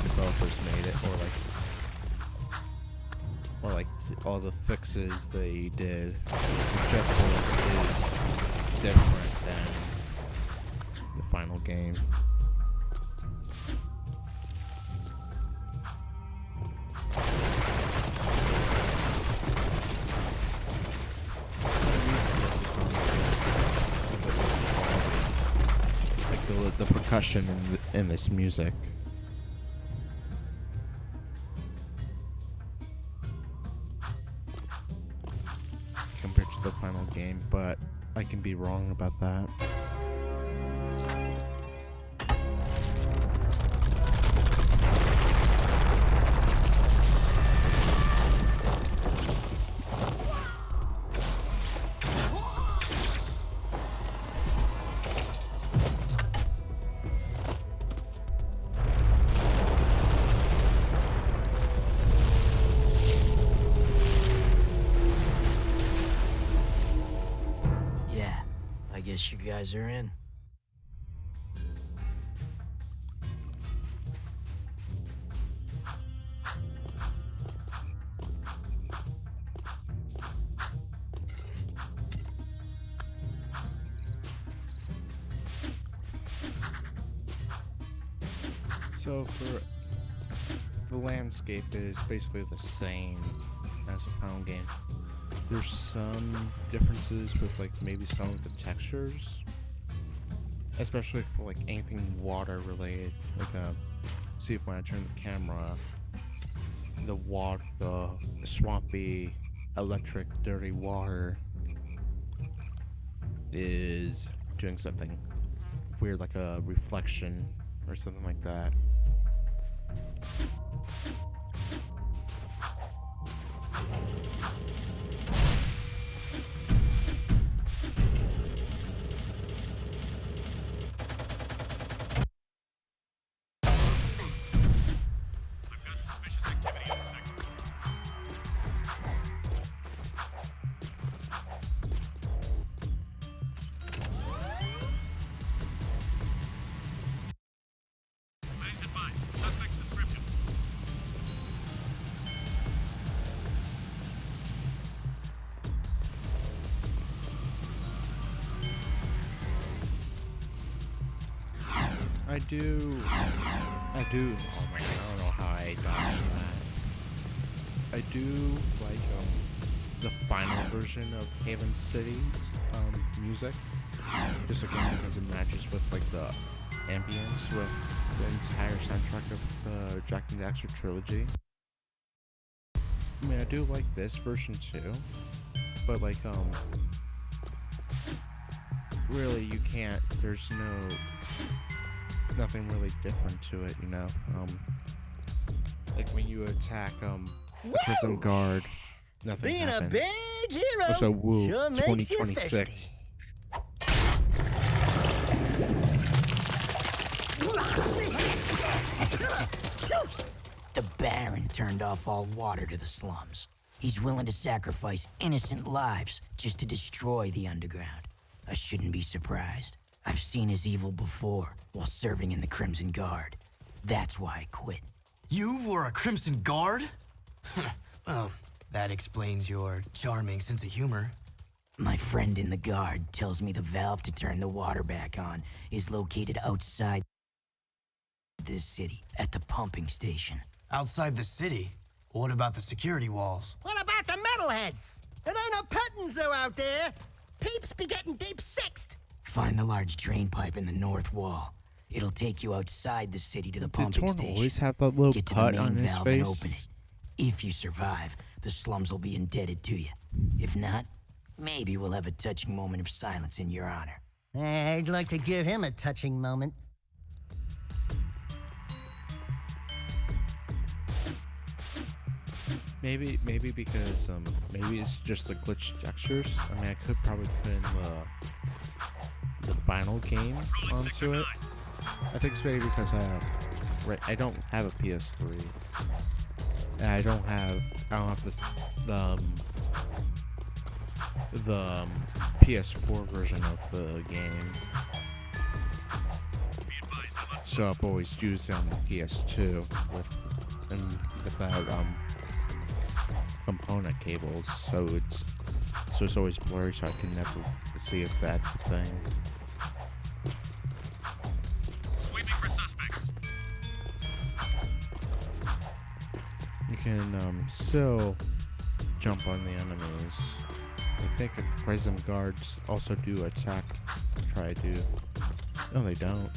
developers made it, or like all the fixes they did. So Jetboard is different than the final game. Like the percussion in this music. Compared to the final game, but I can be wrong about that. Guess you guys are in. So for the landscape is basically the same as the final game. There's some differences with like maybe some of the textures, especially for like anything water related. Like see if when I turn the camera, the swampy, electric, dirty water is doing something weird, like a reflection or something like that. I've got suspicious activity in the sector. Please advise. Suspect's description. Oh my god, I don't know how I dodged that. I do like the final version of Haven City's music, just again because it matches with like the ambience with the entire soundtrack of the Jack and Daxter trilogy. I mean, I do like this version too, but like really you can't. There's nothing really different to it, you know. Like when you attack the prison guard, nothing Being happens. a big hero Also, woo, sure makes you 2026. The Baron turned off all water to the slums. He's willing to sacrifice innocent lives just to destroy the underground. I shouldn't be surprised. I've seen his evil before while serving in the Crimson Guard. That's why I quit. You were a Crimson Guard? Well, that explains your charming sense of humor. My friend in the Guard tells me the valve to turn the water back on is located outside this city, at the pumping station. Outside the city? What about the security walls? What about the metalheads? There ain't no petting zoo out there. Peeps be getting deep sixed. Find the large drain pipe in the north wall. It'll take you outside the city to the Did pumping Torn station. always have that little Get to cut the main on his valve and open face? it. If you survive, the slums will be indebted to you. If not, maybe we'll have a touching moment of silence in your honor. I'd like to give him a touching moment. Maybe because maybe it's just the glitched textures. I mean, I could probably put in the final game onto it. I think it's maybe because I don't have a PS3. And I don't have the PS4 version of the game. So I've always used it on the PS2 without component cables, so it's always blurry, so I can never see if that's a thing. Sweeping for suspects. You can still jump on the enemies. I think the prison guards also do attack. Try to. No, they don't.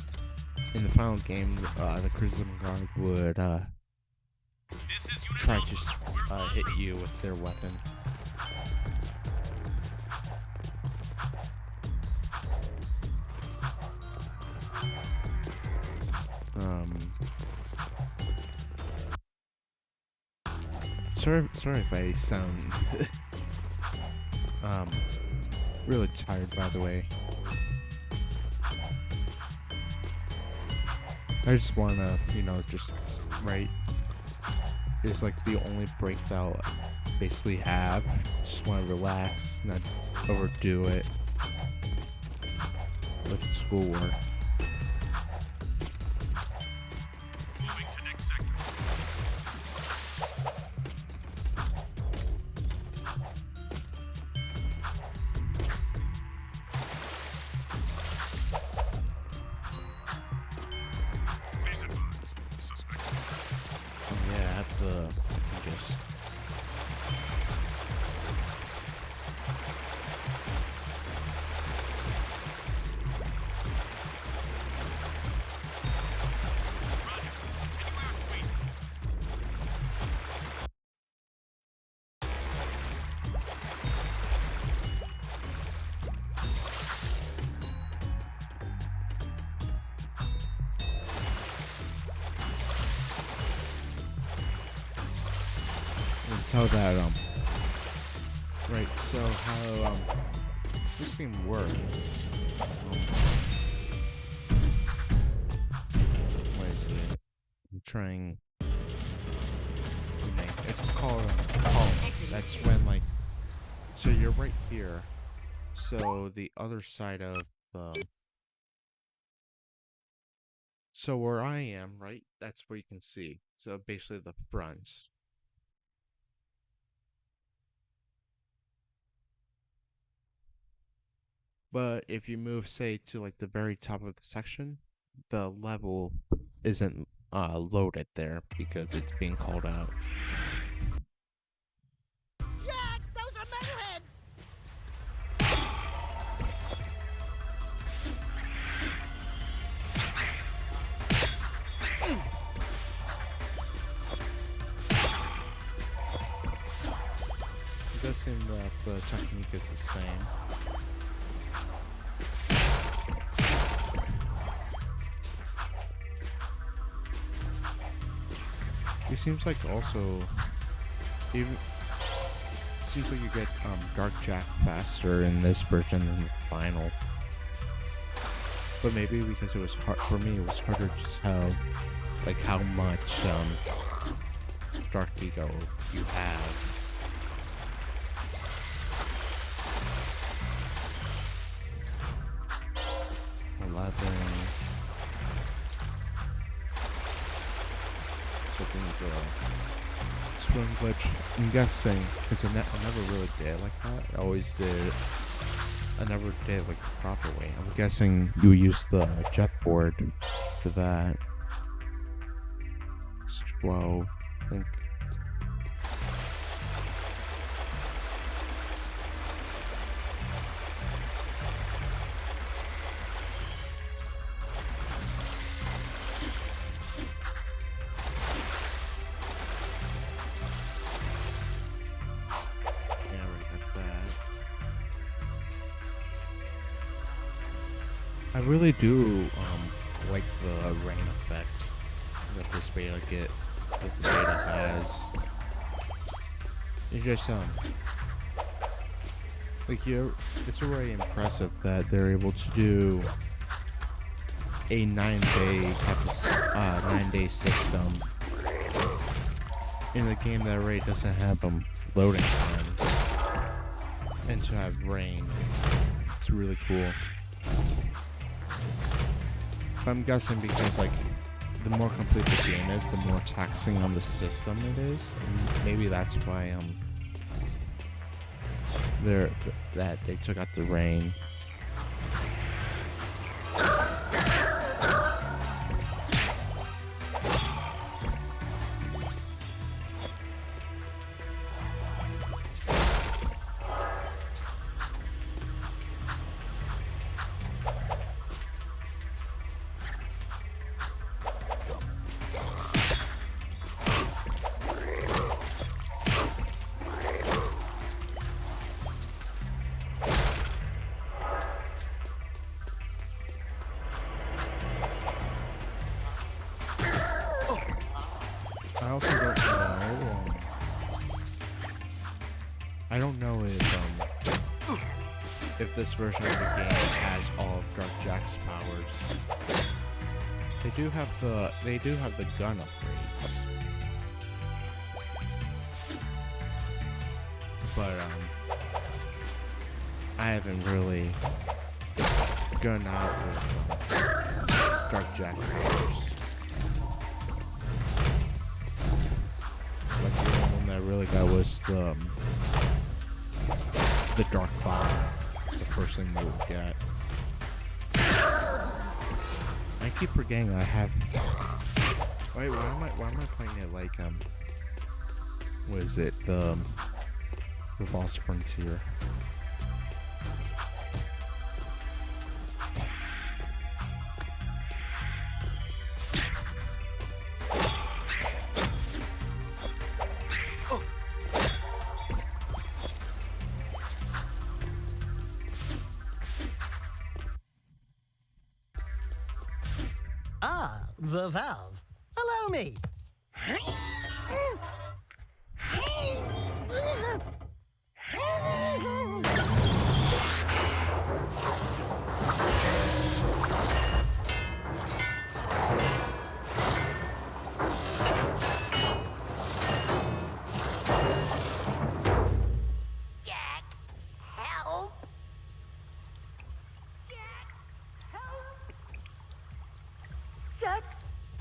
In the final game, the prison guard would try to hit you with their weapon. Sorry if I sound really tired, by the way. I just wanna, just write. It's like the only break that I'll basically have. Just want to relax, not overdo it with the schoolwork. Moving to next sector. Please advise. That's how that right, so how this game works. What is it? I'm trying to make it's called column. That's when like so you're right here. So the other side of the so where I am, right? That's where you can see. So basically the front. But if you move, say, to like the very top of the section, the level isn't loaded there because it's being called out. Jack, those are metalheads! It does seem that the technique is the same. It seems like also even seems like you get Dark Jack faster in this version than the final. But maybe because it was hard for me, it was harder to tell like how much Dark Ego you have. 11. So I think the swim glitch, I'm guessing, because I never really did like that. I always did, I never did like the proper way. I'm guessing you use the jet board for that. It's 12, I think. I really do like the rain effect that this beta has. It's just like it's already impressive that they're able to do a 9-day type of 9-day system in a game that already doesn't have loading times, and to have rain, it's really cool. I'm guessing because like the more complete the game is, the more taxing on the system it is. And maybe that's why that they took out the rain. I also don't know. I don't know if this version of the game has all of Dark Jack's powers. They do have the gun upgrades, but I haven't really gone out with Dark Jack powers. Like the only one that I really got was the Dark Bomb, the first thing you would get. I keep forgetting I have. Wait, why am I playing it like what is it, the Lost Frontier? Ah, the valve. Allow me.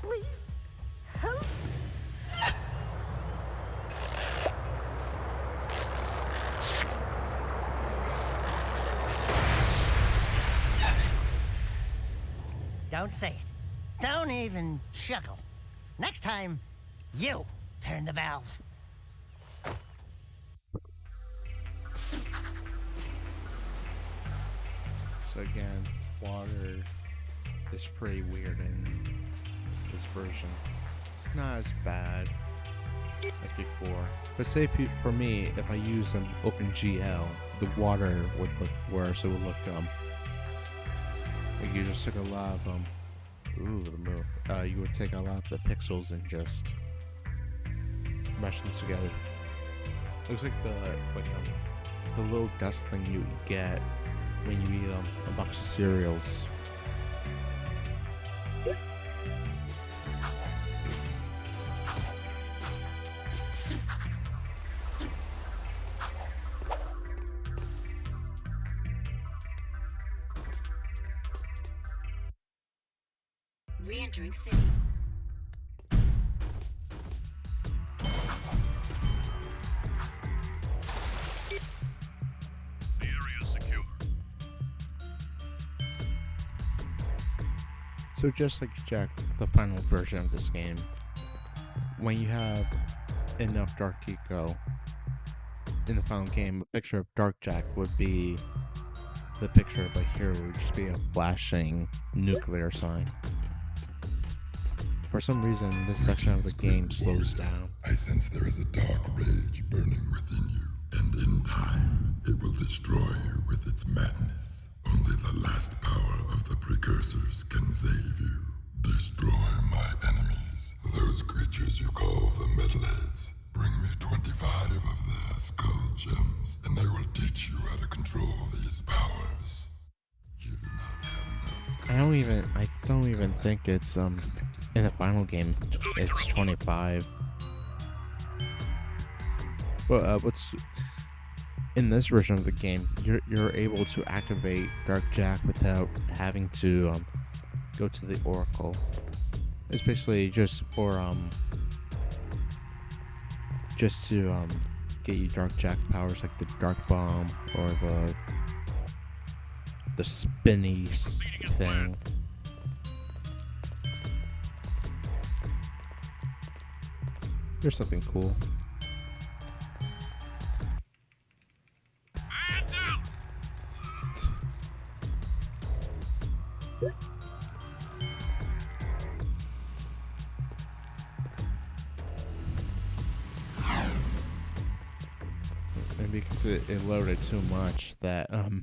Please, help. Don't say it. Don't even chuckle. Next time, you turn the valve. So again, water is pretty weird in this version. It's not as bad as before. But say for me, if I use an OpenGL, the water would look worse. It would look like you just took a lot of ooh, the moon. You would take a lot of the pixels and just mesh them together. It looks like the little dust thing you get when you eat a box of cereals. Re-entering city. The area is secure. So just like Jack, the final version of this game, when you have enough Dark Eco in the final game, a picture of Dark Jack would be the picture, but here it would just be a flashing nuclear sign. For some reason, this section of the game slows down. I sense there is a dark rage burning within you, and in time, it will destroy you with its madness. Only the last power of the precursors can save you. Destroy my enemies, those creatures you call the Metalheads. Bring me 25 of their skull gems, and I will teach you how to control these powers. You do not have enough skull. I don't even think it's in the final game it's 25. But what's in this version of the game, you're able to activate Dark Jack without having to go to the Oracle. It's basically just for just to get you Dark Jack powers like the Dark Bomb or the spinny thing. There's something cool. And because it loaded too much, that the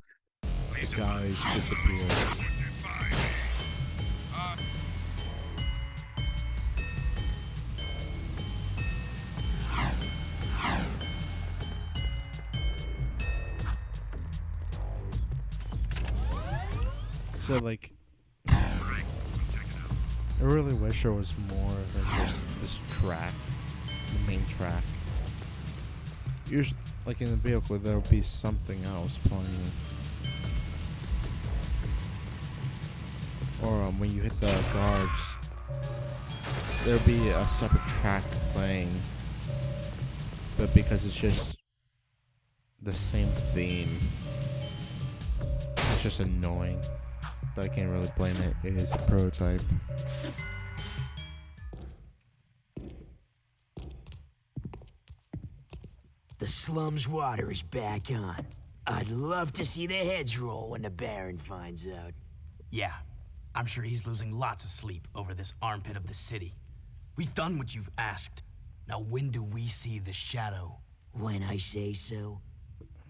guys disappeared. So like, I really wish there was more than just this track, the main track. Usually, like in the vehicle, there'll be something else playing. Or when you hit the guards, there'll be a separate track playing. But because it's just the same theme, it's just annoying. But I can't really blame it. It is a prototype. The slum's water is back on. I'd love to see their heads roll when the Baron finds out. Yeah, I'm sure he's losing lots of sleep over this armpit of the city. We've done what you've asked. Now when do we see the shadow? When I say so,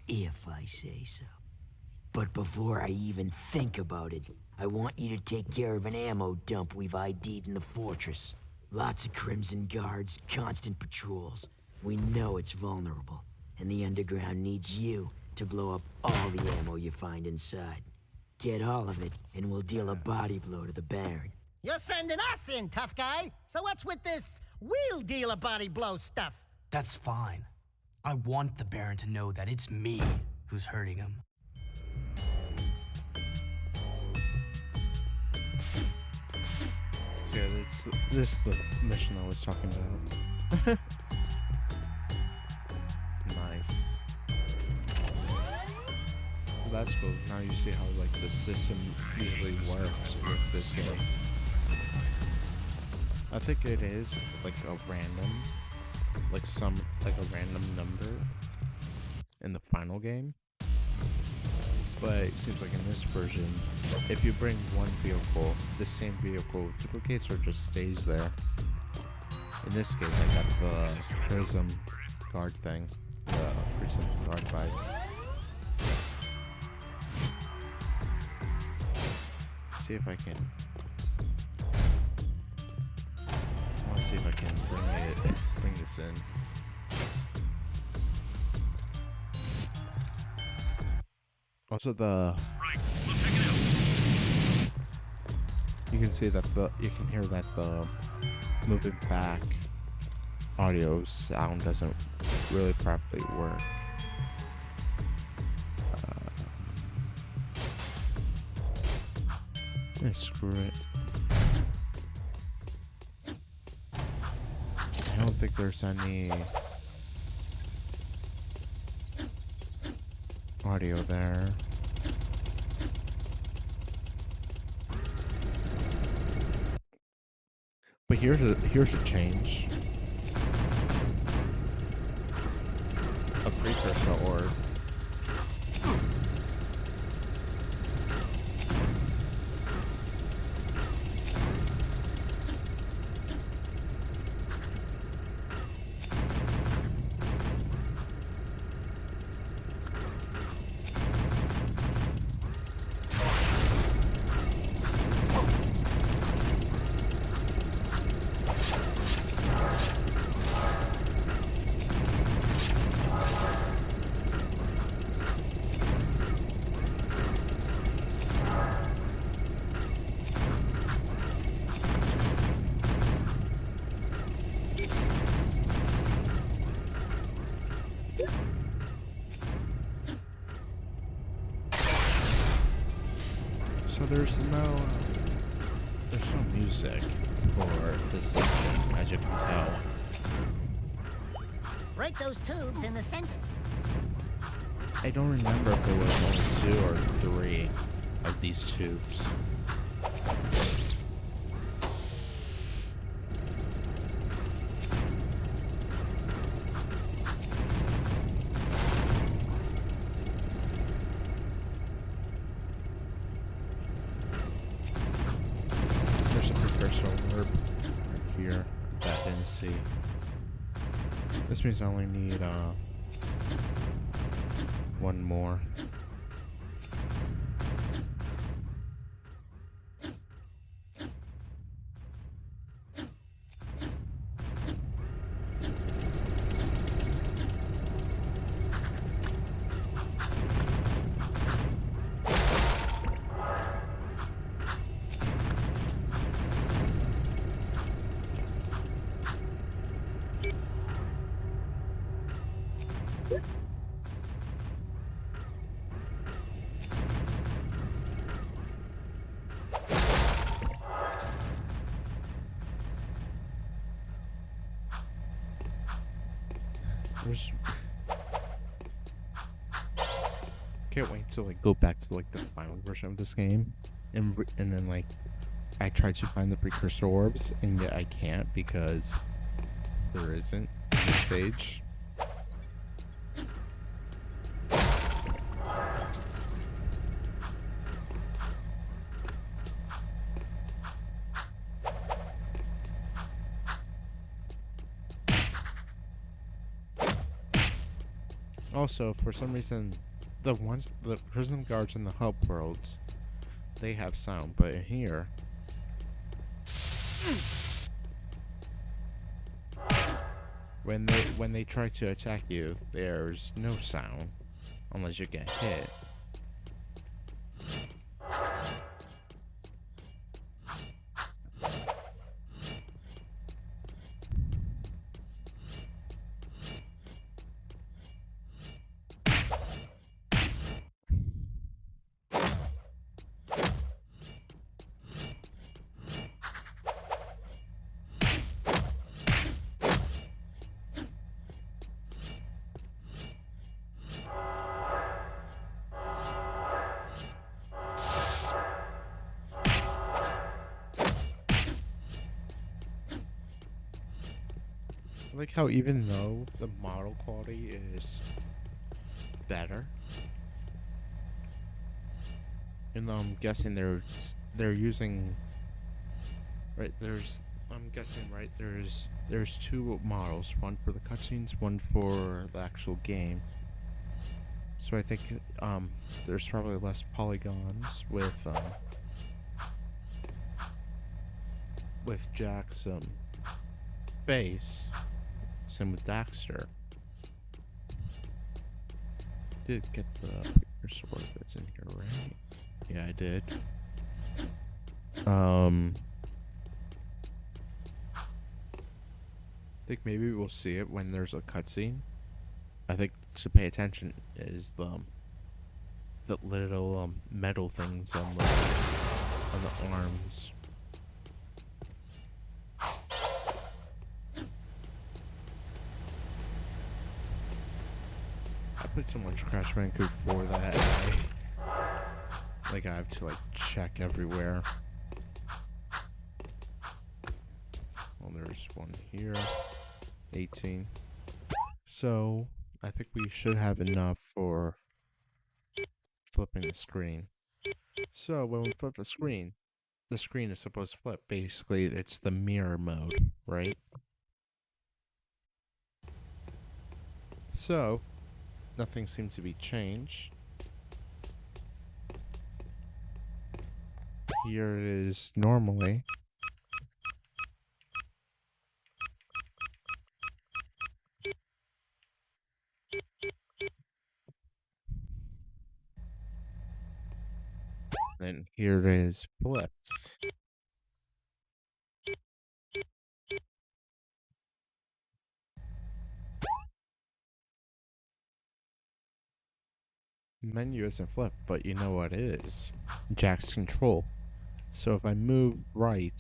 if I say so. But before I even think about it, I want you to take care of an ammo dump we've ID'd in the fortress. Lots of Crimson Guards, constant patrols. We know it's vulnerable, and the underground needs you to blow up all the ammo you find inside. Get all of it, and we'll deal a body blow to the Baron. You're sending us in, tough guy. So what's with this we'll deal a body blow stuff? That's fine. I want the Baron to know that it's me who's hurting him. Yeah, this is the mission I was talking about. Nice. That's cool. Now you see how like the system usually works with this game. I think it is like a random, like a random number in the final game. But it seems like in this version, if you bring one vehicle, the same vehicle duplicates or just stays there. In this case, I got the prism guard thing, the prism guard vibe. See if I can. I want to see if I can bring this in. Also, you can see that you can hear that the moving back audio sound doesn't really properly work. Screw it. I don't think there's any audio there. But here's a change. A precursor orb. So there's no music for this section, as you can tell. Break those tubes in the center. I don't remember if there was only 2 or 3 of these tubes. There's a precursor orb right here that I didn't see. This means I only need one more. Can't wait to like go back to like the final version of this game, and then like I tried to find the precursor orbs, and yet I can't because there isn't in this stage. Also, for some reason, the prison guards in the hub worlds, they have sound, but in here, when they try to attack you, there's no sound unless you get hit. I like how even though the model quality is better, and though I'm guessing they're using I'm guessing there's two models, one for the cutscenes, one for the actual game. So I think there's probably less polygons with Jack's face. Same with Daxter. Did get the sword that's in here, right? Yeah, I did. I think maybe we'll see it when there's a cutscene. I think to pay attention is the little metal things on the arms. I played so much Crash Bandicoot 4 that I have to check everywhere. Well, there's one here. 18. So I think we should have enough for flipping the screen. So when we flip the screen is supposed to flip. Basically, it's the mirror mode, right? So nothing seems to be changed. Here it is normally. Then here it is flipped. Menu isn't flipped, but you know what it is? Jack's control. So if I move right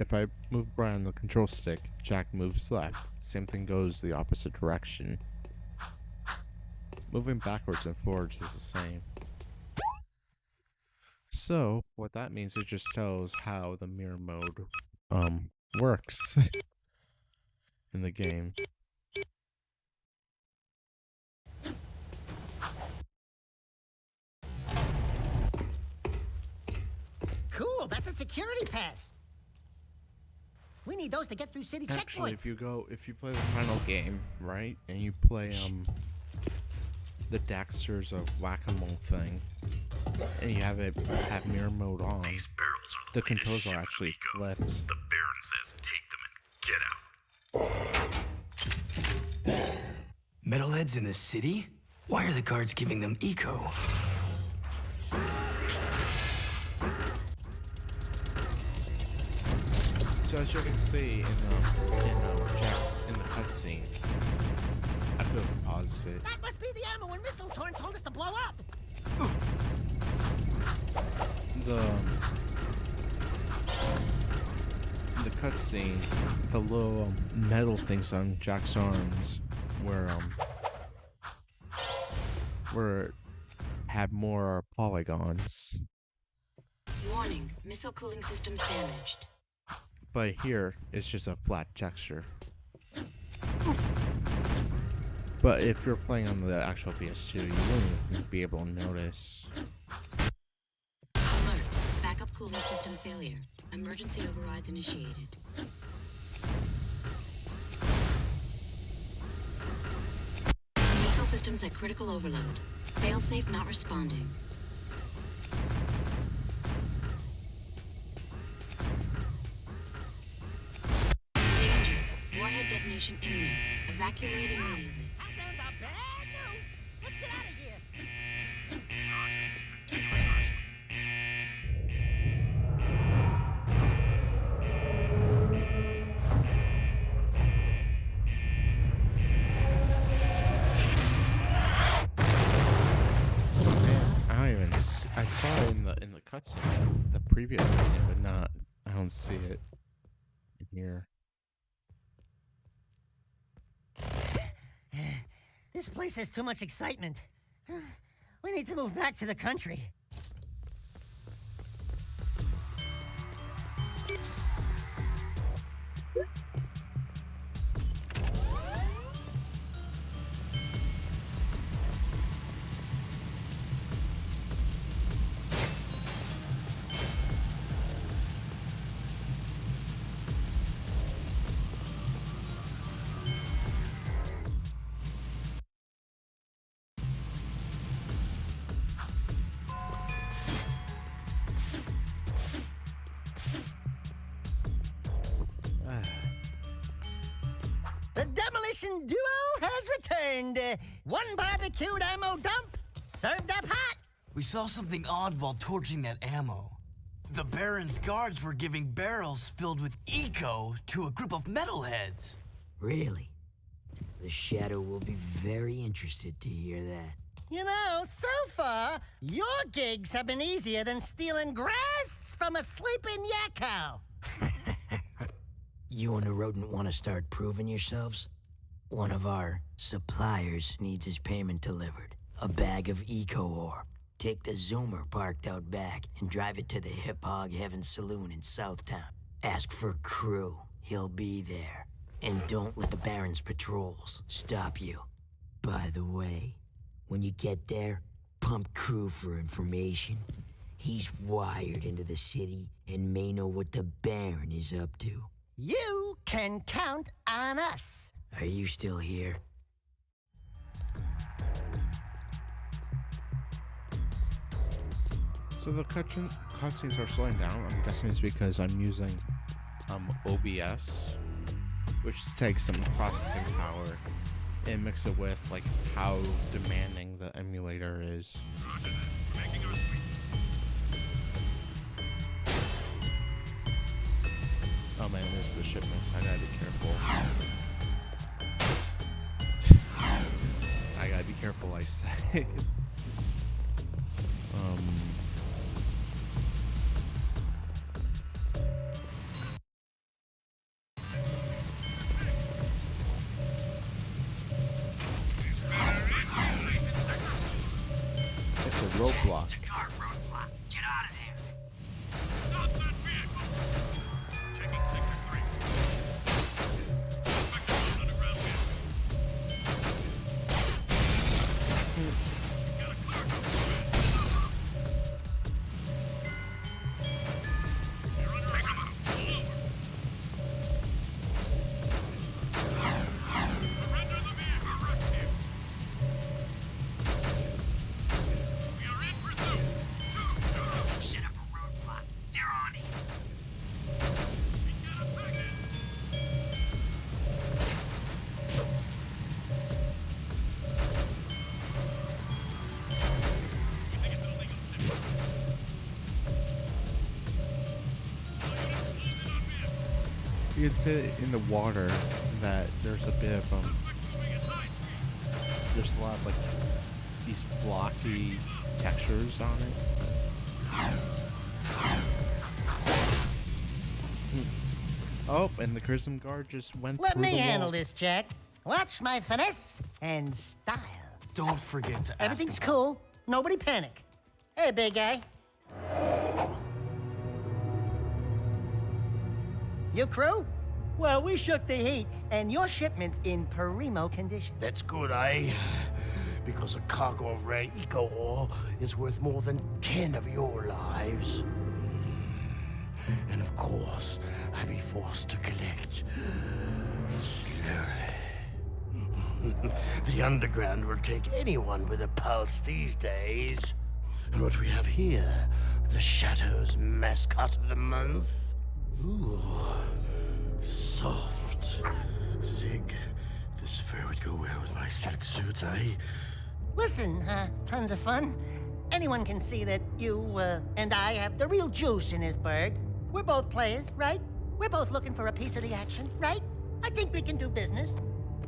on the control stick, Jack moves left. Same thing goes the opposite direction. Moving backwards and forwards is the same. So what that means, it just tells how the mirror mode works in the game. Cool, that's a security pass. We need those to get through city Actually, checkpoints. if you play the final game, right, and you play the Daxter's whack-a-mole thing, and you have mirror mode on, the controls are actually flipped. The Baron says take them and get out. Metalheads in the city? Why are the guards giving them eco? So as you can see in the cutscene, I could have paused it. That must be the ammo and missile Torn told us to blow up. The cutscene, the little metal things on Jack's arms were had more polygons. Warning, missile cooling systems damaged. But here, it's just a flat texture. But if you're playing on the actual PS2, you wouldn't be able to notice. Alert, backup cooling system failure. Emergency overrides initiated. Missile systems at critical overload. Failsafe not responding. Danger. Warhead detonation imminent. Evacuate immediately. That sounds a bad news. Let's get out of here. I saw it in the cutscene, the previous cutscene, but not. I don't see it in here. This place has too much excitement. We need to move back to the country. The demolition duo has returned. One barbecued ammo dump, served up hot. We saw something odd while torching that ammo. The Baron's guards were giving barrels filled with eco to a group of metalheads. Really? The Shadow will be very interested to hear that. You know, so far, your gigs have been easier than stealing grass from a sleeping yak cow. You and the rodent want to start proving yourselves? One of our suppliers needs his payment delivered. A bag of eco ore. Take the Zoomer parked out back and drive it to the Hip Hog Heaven Saloon in Southtown. Ask for Crew. He'll be there. And don't let the Baron's patrols stop you. By the way, when you get there, pump Crew for information. He's wired into the city and may know what the Baron is up to. You can count on us. Are you still here? So the cutscenes are slowing down. I'm guessing it's because I'm using OBS, which takes some processing power and mix it with like how demanding the emulator is. Oh man, this is the shipments. I gotta be careful. I gotta be careful, I say. It's a roadblock. Get out of there! Stop that vehicle! Checking sector 3. Suspect is on underground vehicle. He's got a car coming through. You're under arrest. Pull over. Surrender the vehicle. Arrest him. We are in pursuit. Shoot him. Shoot him. Set up a roadblock. They're on it. He's got a package. We think it's an illegal shipment. All units close in on vehicle. You can see in the water that there's a bit of Suspect moving at high speed. there's a lot of like these blocky textures on it. Oh, and the Chrism Guard just went Let through me the handle wall. this, Jack. Watch my finesse and style. Don't forget to ask Everything's about- cool. Nobody panic. Hey, big guy. Your crew? Well, we shook the heat, and your shipment's in primo condition. That's good, eh? Because a cargo of rare eco ore is worth more than 10 of your lives. And of course, I'd be forced to collect slowly. The underground will take anyone with a pulse these days. And what we have here, the Shadow's mascot of the month. Ooh, soft. Zig, this fur would go well with my silk suits, eh? Listen, tons of fun. Anyone can see that you and I have the real juice in this burg. We're both players, right? We're both looking for a piece of the action, right? I think we can do business,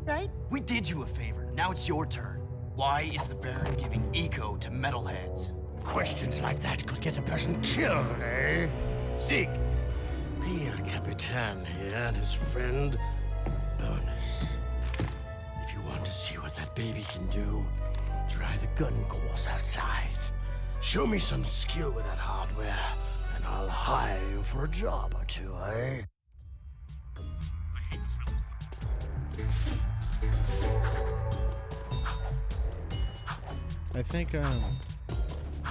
right? We did you a favor. Now it's your turn. Why is the Baron giving eco to metalheads? Questions like that could get a person killed, eh? Zig, be El Capitan here and his friend, Bonus. If you want to see what that baby can do, try the gun course outside. Show me some skill with that hardware, and I'll hire you for a job or two, eh? I hate the smell of this. I think Roger that.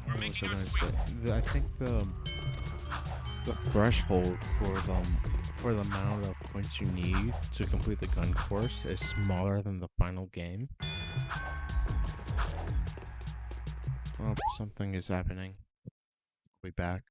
We're what was making I our gonna sweep. say? I think the threshold for the amount of points you need to complete the gun course is smaller than the final game. Oh, something is happening. We'll be back.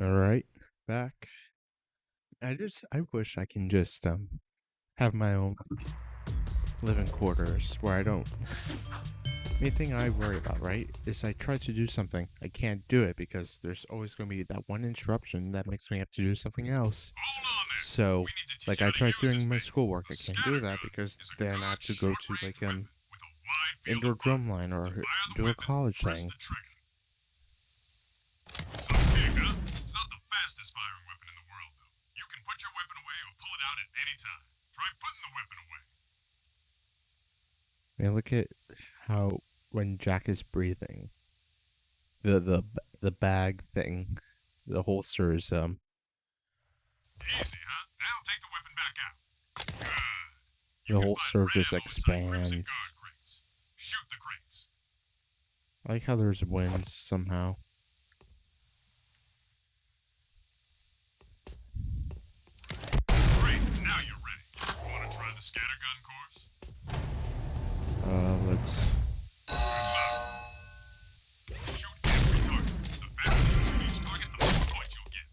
All right, back. I wish I can just have my own living quarters where I don't. Main thing I worry about, right, is I try to do something, I can't do it because there's always going to be that one interruption that makes me have to do something else. So, like, I tried doing my schoolwork, I can't do that because then I have to go to like indoor drumline or do a college thing. Some pig, huh? It's not the fastest firing weapon in the world, though. You can put your weapon away or pull it out at any time. Try putting the weapon away. I mean, look at how when Jack is breathing, the bag thing, the holster is Easy, huh? Now take the weapon back out. Good. the holster just expands. Shoot the crates. I like how there's wind somehow. Great, now you're ready. You want to try the scattergun course? Let's. Shoot every target. The faster you shoot each target, the more points you'll get.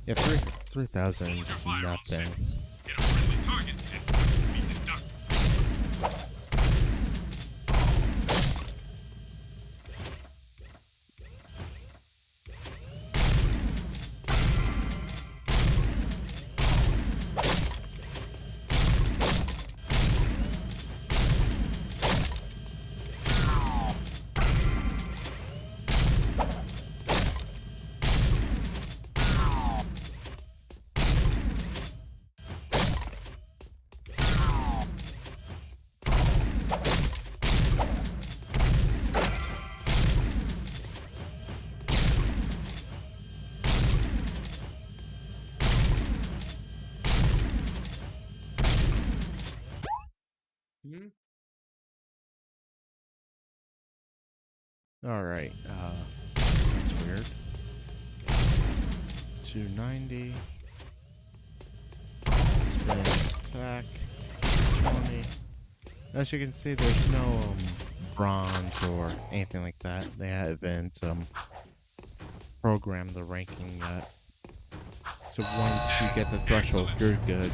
Yeah, 3,000 is nothing. Hit a friendly target and points will be deducted. Alright, that's weird. 290. Spin, attack, 20. As you can see, there's no bronze or anything like that. They haven't programmed the ranking yet. So once you get the threshold, you're good.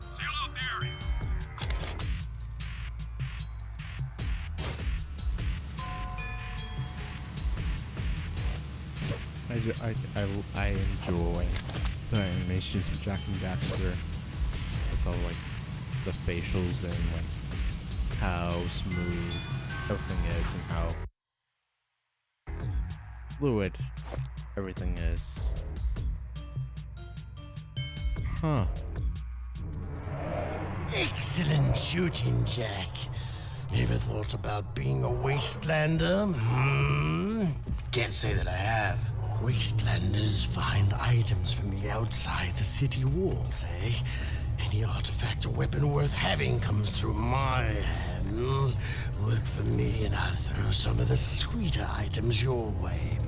Seal off the area. I enjoy the animations of Jack and Daxter with all like the facials and like how smooth everything is and how fluid everything is. Huh. Excellent shooting, Jack. Ever thought about being a wastelander? Can't say that I have. Wastelanders find items from the outside the city walls, eh? Any artifact or weapon worth having comes through my hands. Work for me and I'll throw some of the sweeter items your way.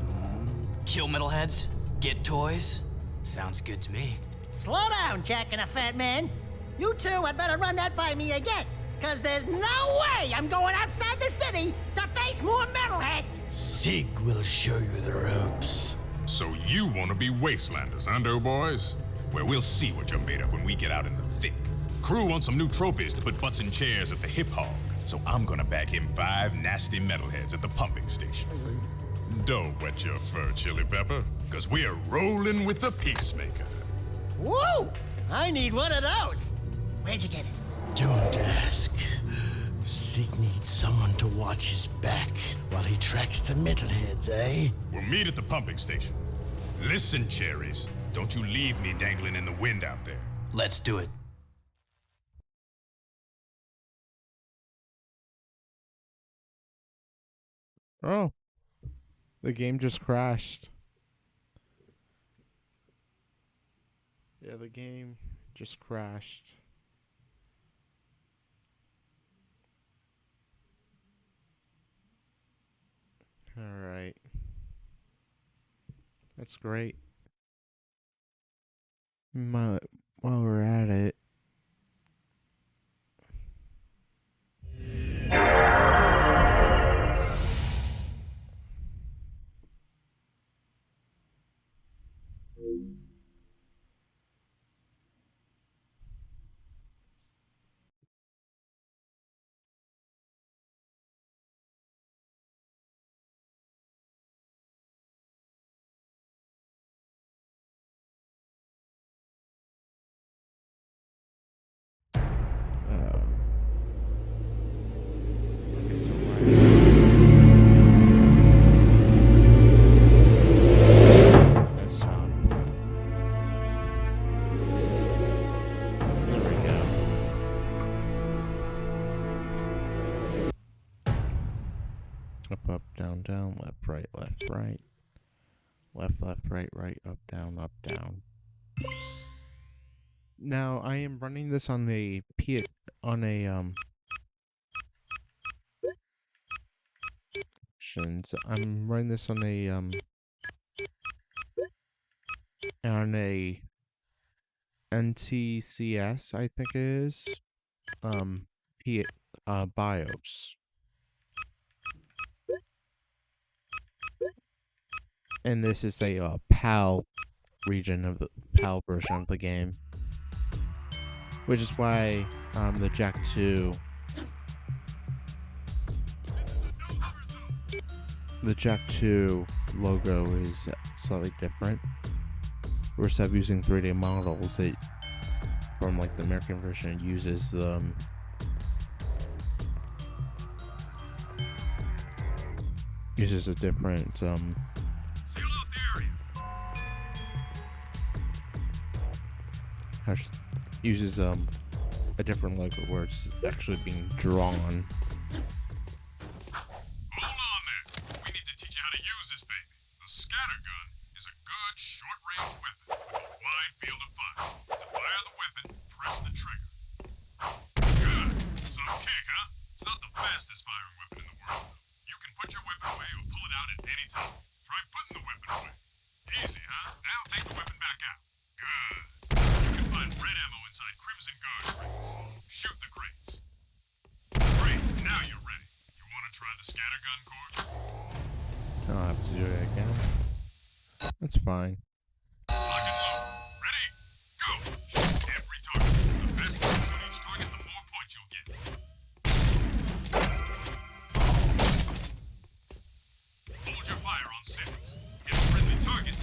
Kill metalheads? Get toys? Sounds good to me. Slow down, Jack and a Fat Man. You two had better run that by me again, because there's no way I'm going outside the city to face more metalheads! Sig will show you the ropes. So you want to be wastelanders, huh, doughboys? Well, we'll see what you're made of when we get out in the thick. Crew wants some new trophies to put butts in chairs at the Hip Hog, so I'm gonna bag him 5 nasty metalheads at the pumping station. Don't wet your fur, Chili Pepper, because we're rolling with the Peacemaker. Woo! I need one of those. Where'd you get it? Don't ask. Sig needs someone to watch his back while he tracks the metalheads, eh? We'll meet at the pumping station. Listen, Cherries, don't you leave me dangling in the wind out there. Let's do it. Oh. The game just crashed. Yeah, the game just crashed. Alright. That's great. While we're at it. Up, down, down, left, right, left, right. Left, left, right, right, up, down. Now, I am running this on a options. I'm running this on a NTCS, I think it is. BIOS. And this is a PAL region of the PAL version of the game, which is why the Jack 2 logo is slightly different. We're instead of using 3D models, it from like the American version uses a different Seal off the area. uses a different logo where it's actually being drawn. Hold on there. We need to teach you how to use this baby. The scatter gun is a good short-range weapon with a wide field of fire. To fire the weapon, press the trigger. Good. Some kick, huh? It's not the fastest firing weapon in the world, though. You can put your weapon away or pull it out at any time. Try putting the weapon away. Easy, huh? Now take the weapon back out. Good. You can find red ammo inside Crimson Guard crates. Shoot the crates. Great. Now you're ready. You want to try the scattergun course? I'll have to do it again. That's fine. Lock and load. Ready? Go. Shoot every target. The faster you shoot each target, the more points you'll get. Hold your fire on 6. Hit a friendly target,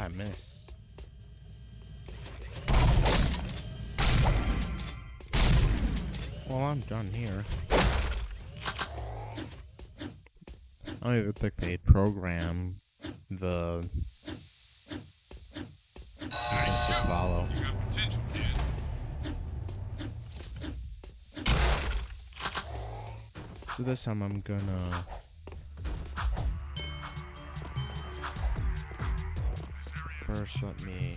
I missed. Well, I'm done here. I don't even think they program the things to follow. You got potential, kid. So this time I'm gonna first let me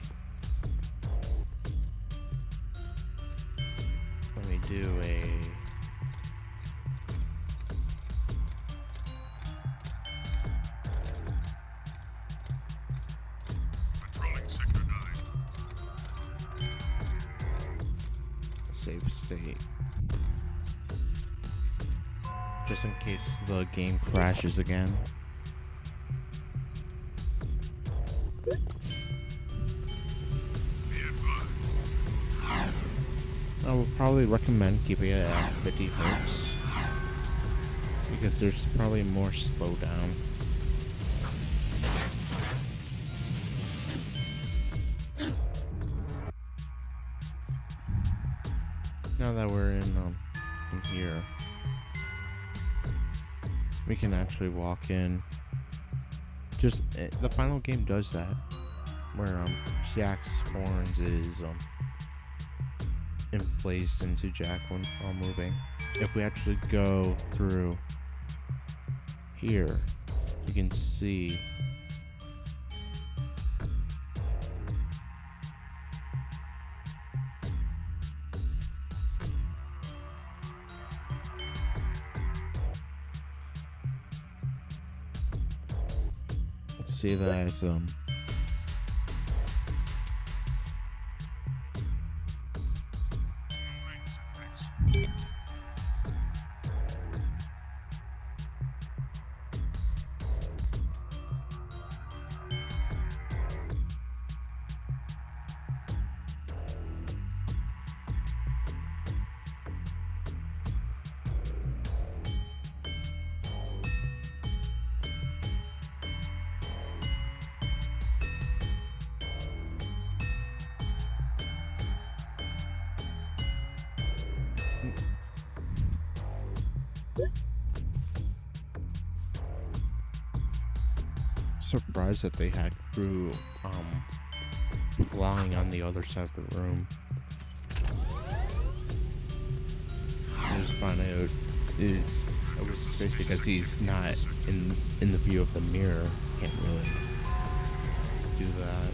do a Controlling Sector 9. save state. Just in case the game crashes again. I would probably recommend keeping it at 50 hertz because there's probably more slowdown. Now that we're in here, we can actually walk in. Just the final game does that, where Jack's horns is placed into Jack while moving. If we actually go through here, you can see that surprised that they had crew flying on the other side of the room. I just found out it was space because he's not in the view of the mirror. Can't really do that.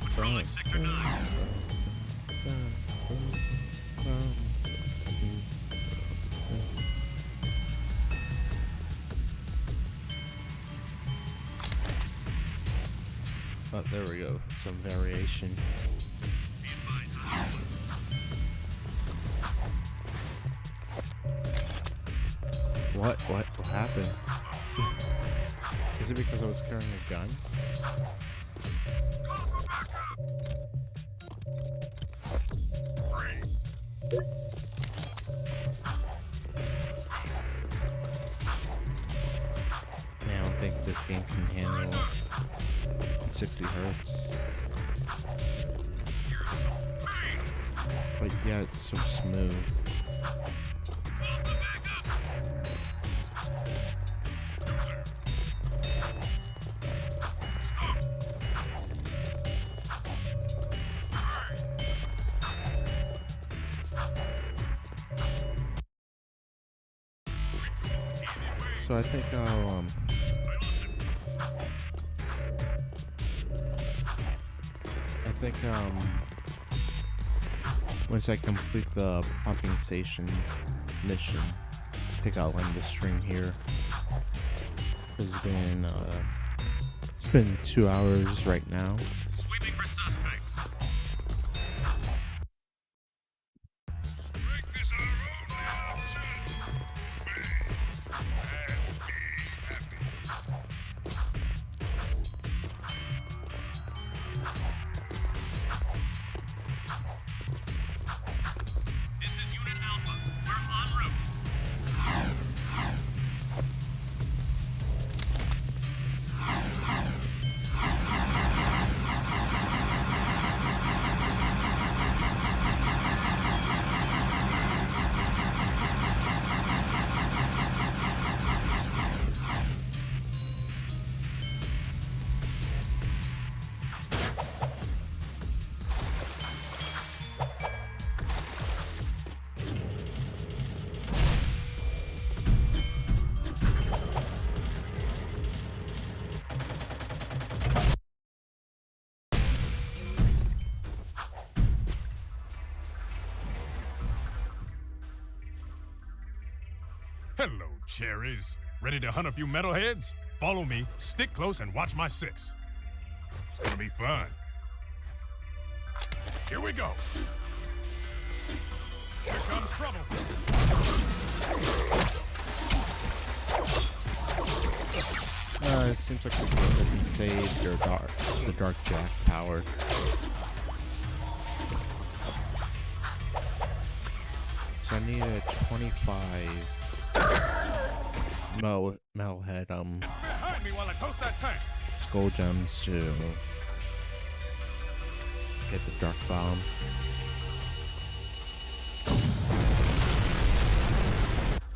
Controlling Sector 9. Oh, there we go. Some variation. What happened? Is it because I was carrying a gun? think this game can handle 60 hertz. But yeah, it's so smooth. So I think I'll once I complete the pumping station mission, I think I'll end the stream here. It's been 2 hours right now. Sweeping for suspects. This is Unit Alpha. We're en route. Hello, cherries. Ready to hunt a few metalheads? Follow me, stick close, and watch my six. It's gonna be fun. Here we go. Here comes trouble. It seems like the game doesn't save the Dark Jack power. So I need a 25 metalhead Behind me while I toast that tank. skull gems to get the dark bomb.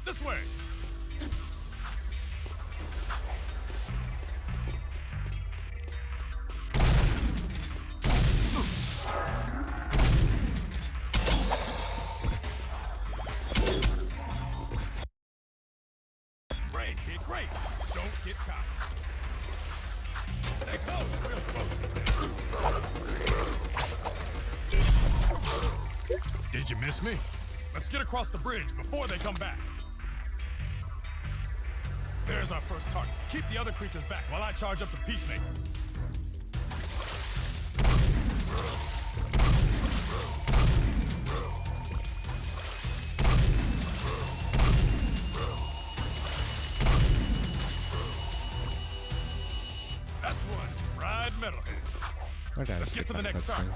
This way. Great, kid, great. Don't get caught. Stay close, real close. Did you miss me? Let's get across the bridge before they come back. There's our first target. Keep the other creatures back while I charge up the Peacemaker. That's one fried metalhead. Okay, Let's get to the next target.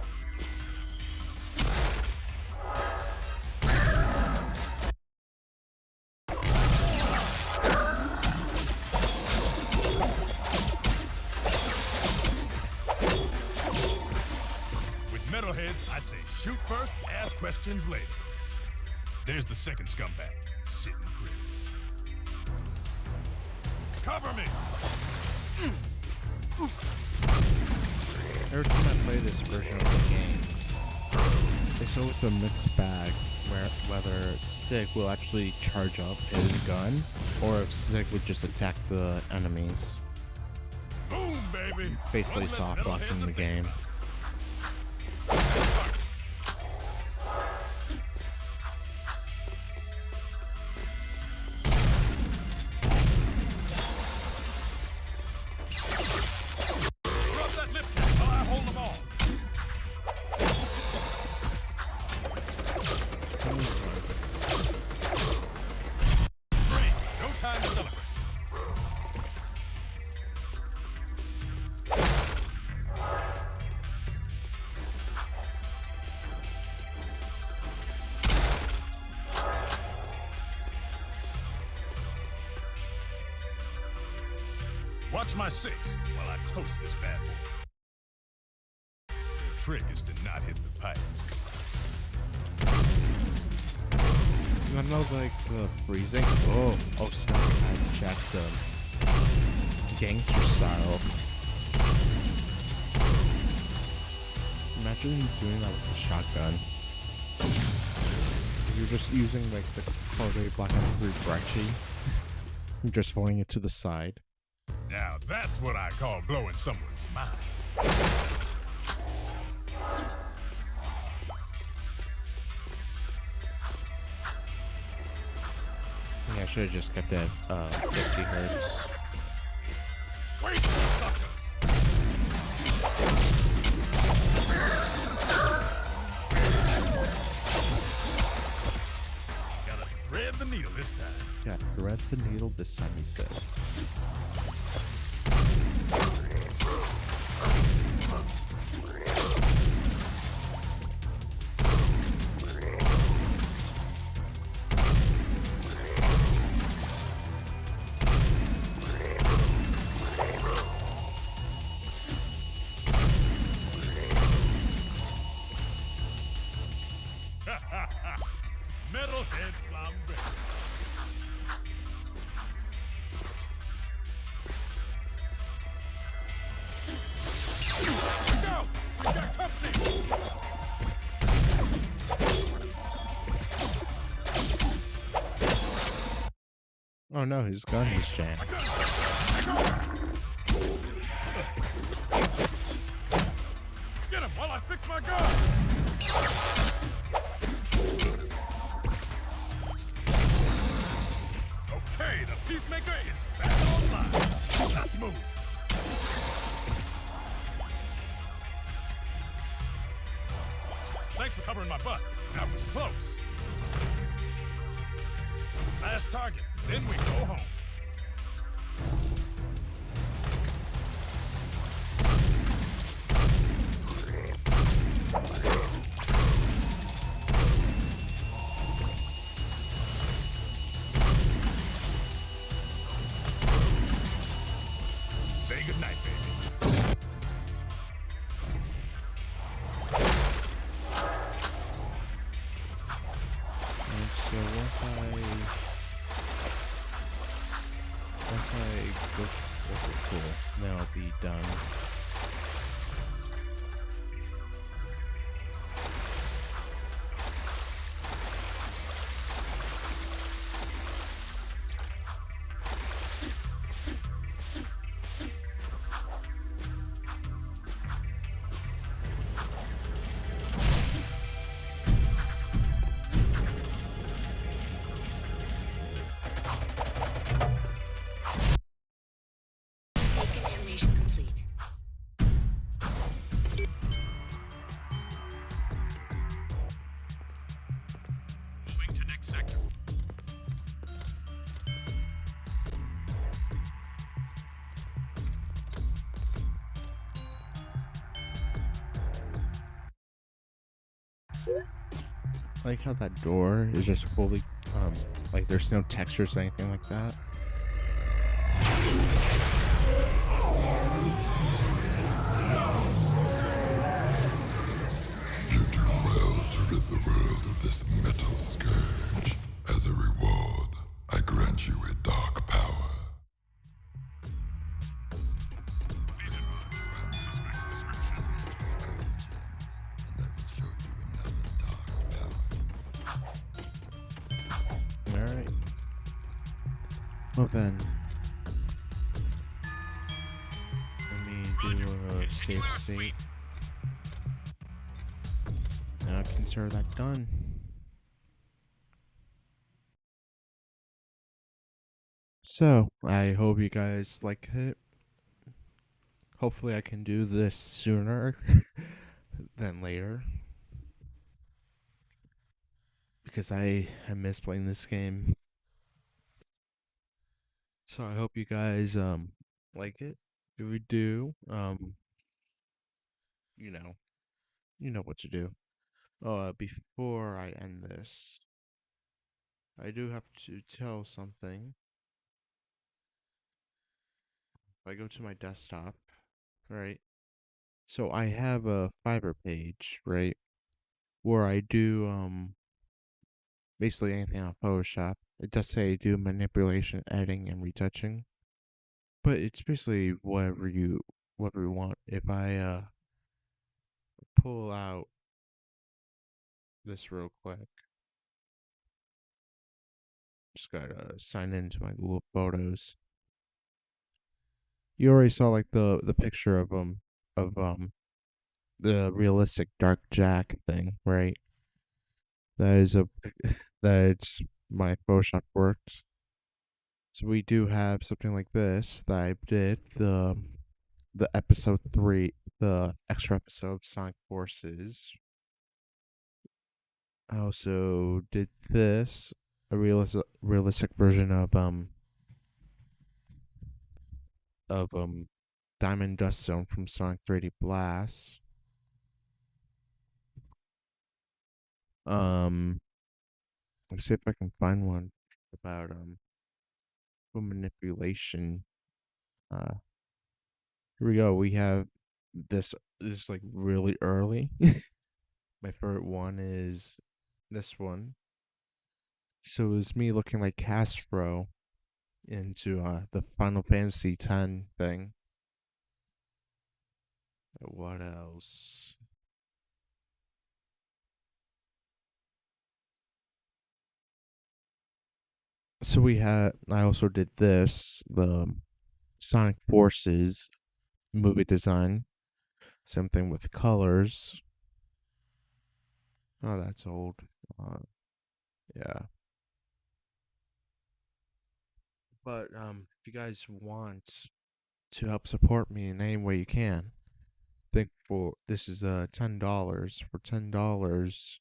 Metalheads, I say shoot first, ask questions later. There's the second scumbag, sitting pretty. Cover me! Every time I play this version of the game, it's always a mixed bag whether Sig will actually charge up his gun or if Sig would just attack the enemies. Boom, baby! Basically soft launching the game. Watch my six while I toast this bad boy. The trick is to not hit the pipes. I know, like, the freezing. Oh, snap. I Jack's gangster style. Imagine doing that with a shotgun. You're just using, like, the Call of Duty Black Ops 3 Brecci. You're just holding it to the side. Now that's what I call blowing someone's mind. Yeah, I should have just kept it at 50 hertz. Wait, sucker! Gotta thread the needle this time. Yeah, thread the needle this time, he says. Metalhead flambe. Go! We got company! Oh no, his gun is jammed. Get him while I fix my gun! Okay, the Peacemaker is back online. Let's move. Thanks for covering my butt. That was close. Last target, then we go home. Say goodnight, baby. And so once I go, okay, cool. Then I'll be done. Decontamination complete. Moving to next sector. I like how that door is just fully, like there's no textures or anything like that. You do well to rid the world of this metal scourge. As a reward, I grant you a dark power. Please advise. Suspect's description. Scourge ends, and I will show you another dark power. Alright. Well then. Let me do a save state. Now I consider that done. So, I hope you guys like it. Hopefully I can do this sooner than later. Because I miss playing this game. So I hope you guys like it. If you do, you know what to do. Before I end this, I do have to tell something. If I go to my desktop, right? So I have a Fiverr page, right? Where I do basically anything on Photoshop. It does say I do manipulation, editing, and retouching. But it's basically whatever you want. If I pull out this real quick, just gotta sign into my Google Photos. You already saw like the picture of the realistic Dark Jack thing, right? That is a that's my Photoshop works. So we do have something like this that I did the episode 3, the extra episode of Sonic Forces. I also did this, a realistic version of Diamond Dust Zone from Sonic 3D Blast. Um, let's see if I can find one about manipulation. Uh, here we go. We have this. This is like really early. My favorite one is this one. So it's me looking like Castro into the Final Fantasy X thing. What else? So we had. I also did this, the Sonic Forces movie design. Same thing with colors. Oh, that's old. Yeah. But if you guys want to help support me in any way you can, think for this is $10. For $10,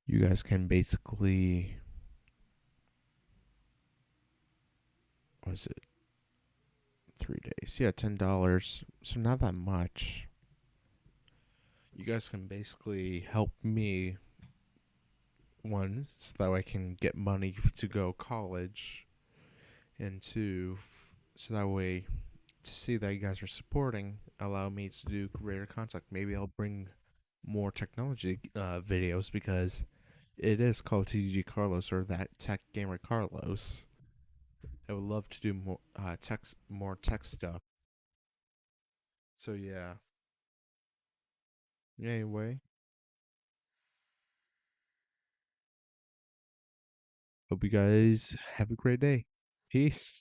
you guys can basically, what is it? 3 days. Yeah, $10. So not that much. You guys can basically help me, one, so that I can get money to go college, and two, so that way to see that you guys are supporting, allow me to do greater content. Maybe I'll bring more technology videos because it is called TG Carlos, or that tech gamer Carlos. I would love to do more tech stuff. So yeah. Anyway, hope you guys have a great day. Peace.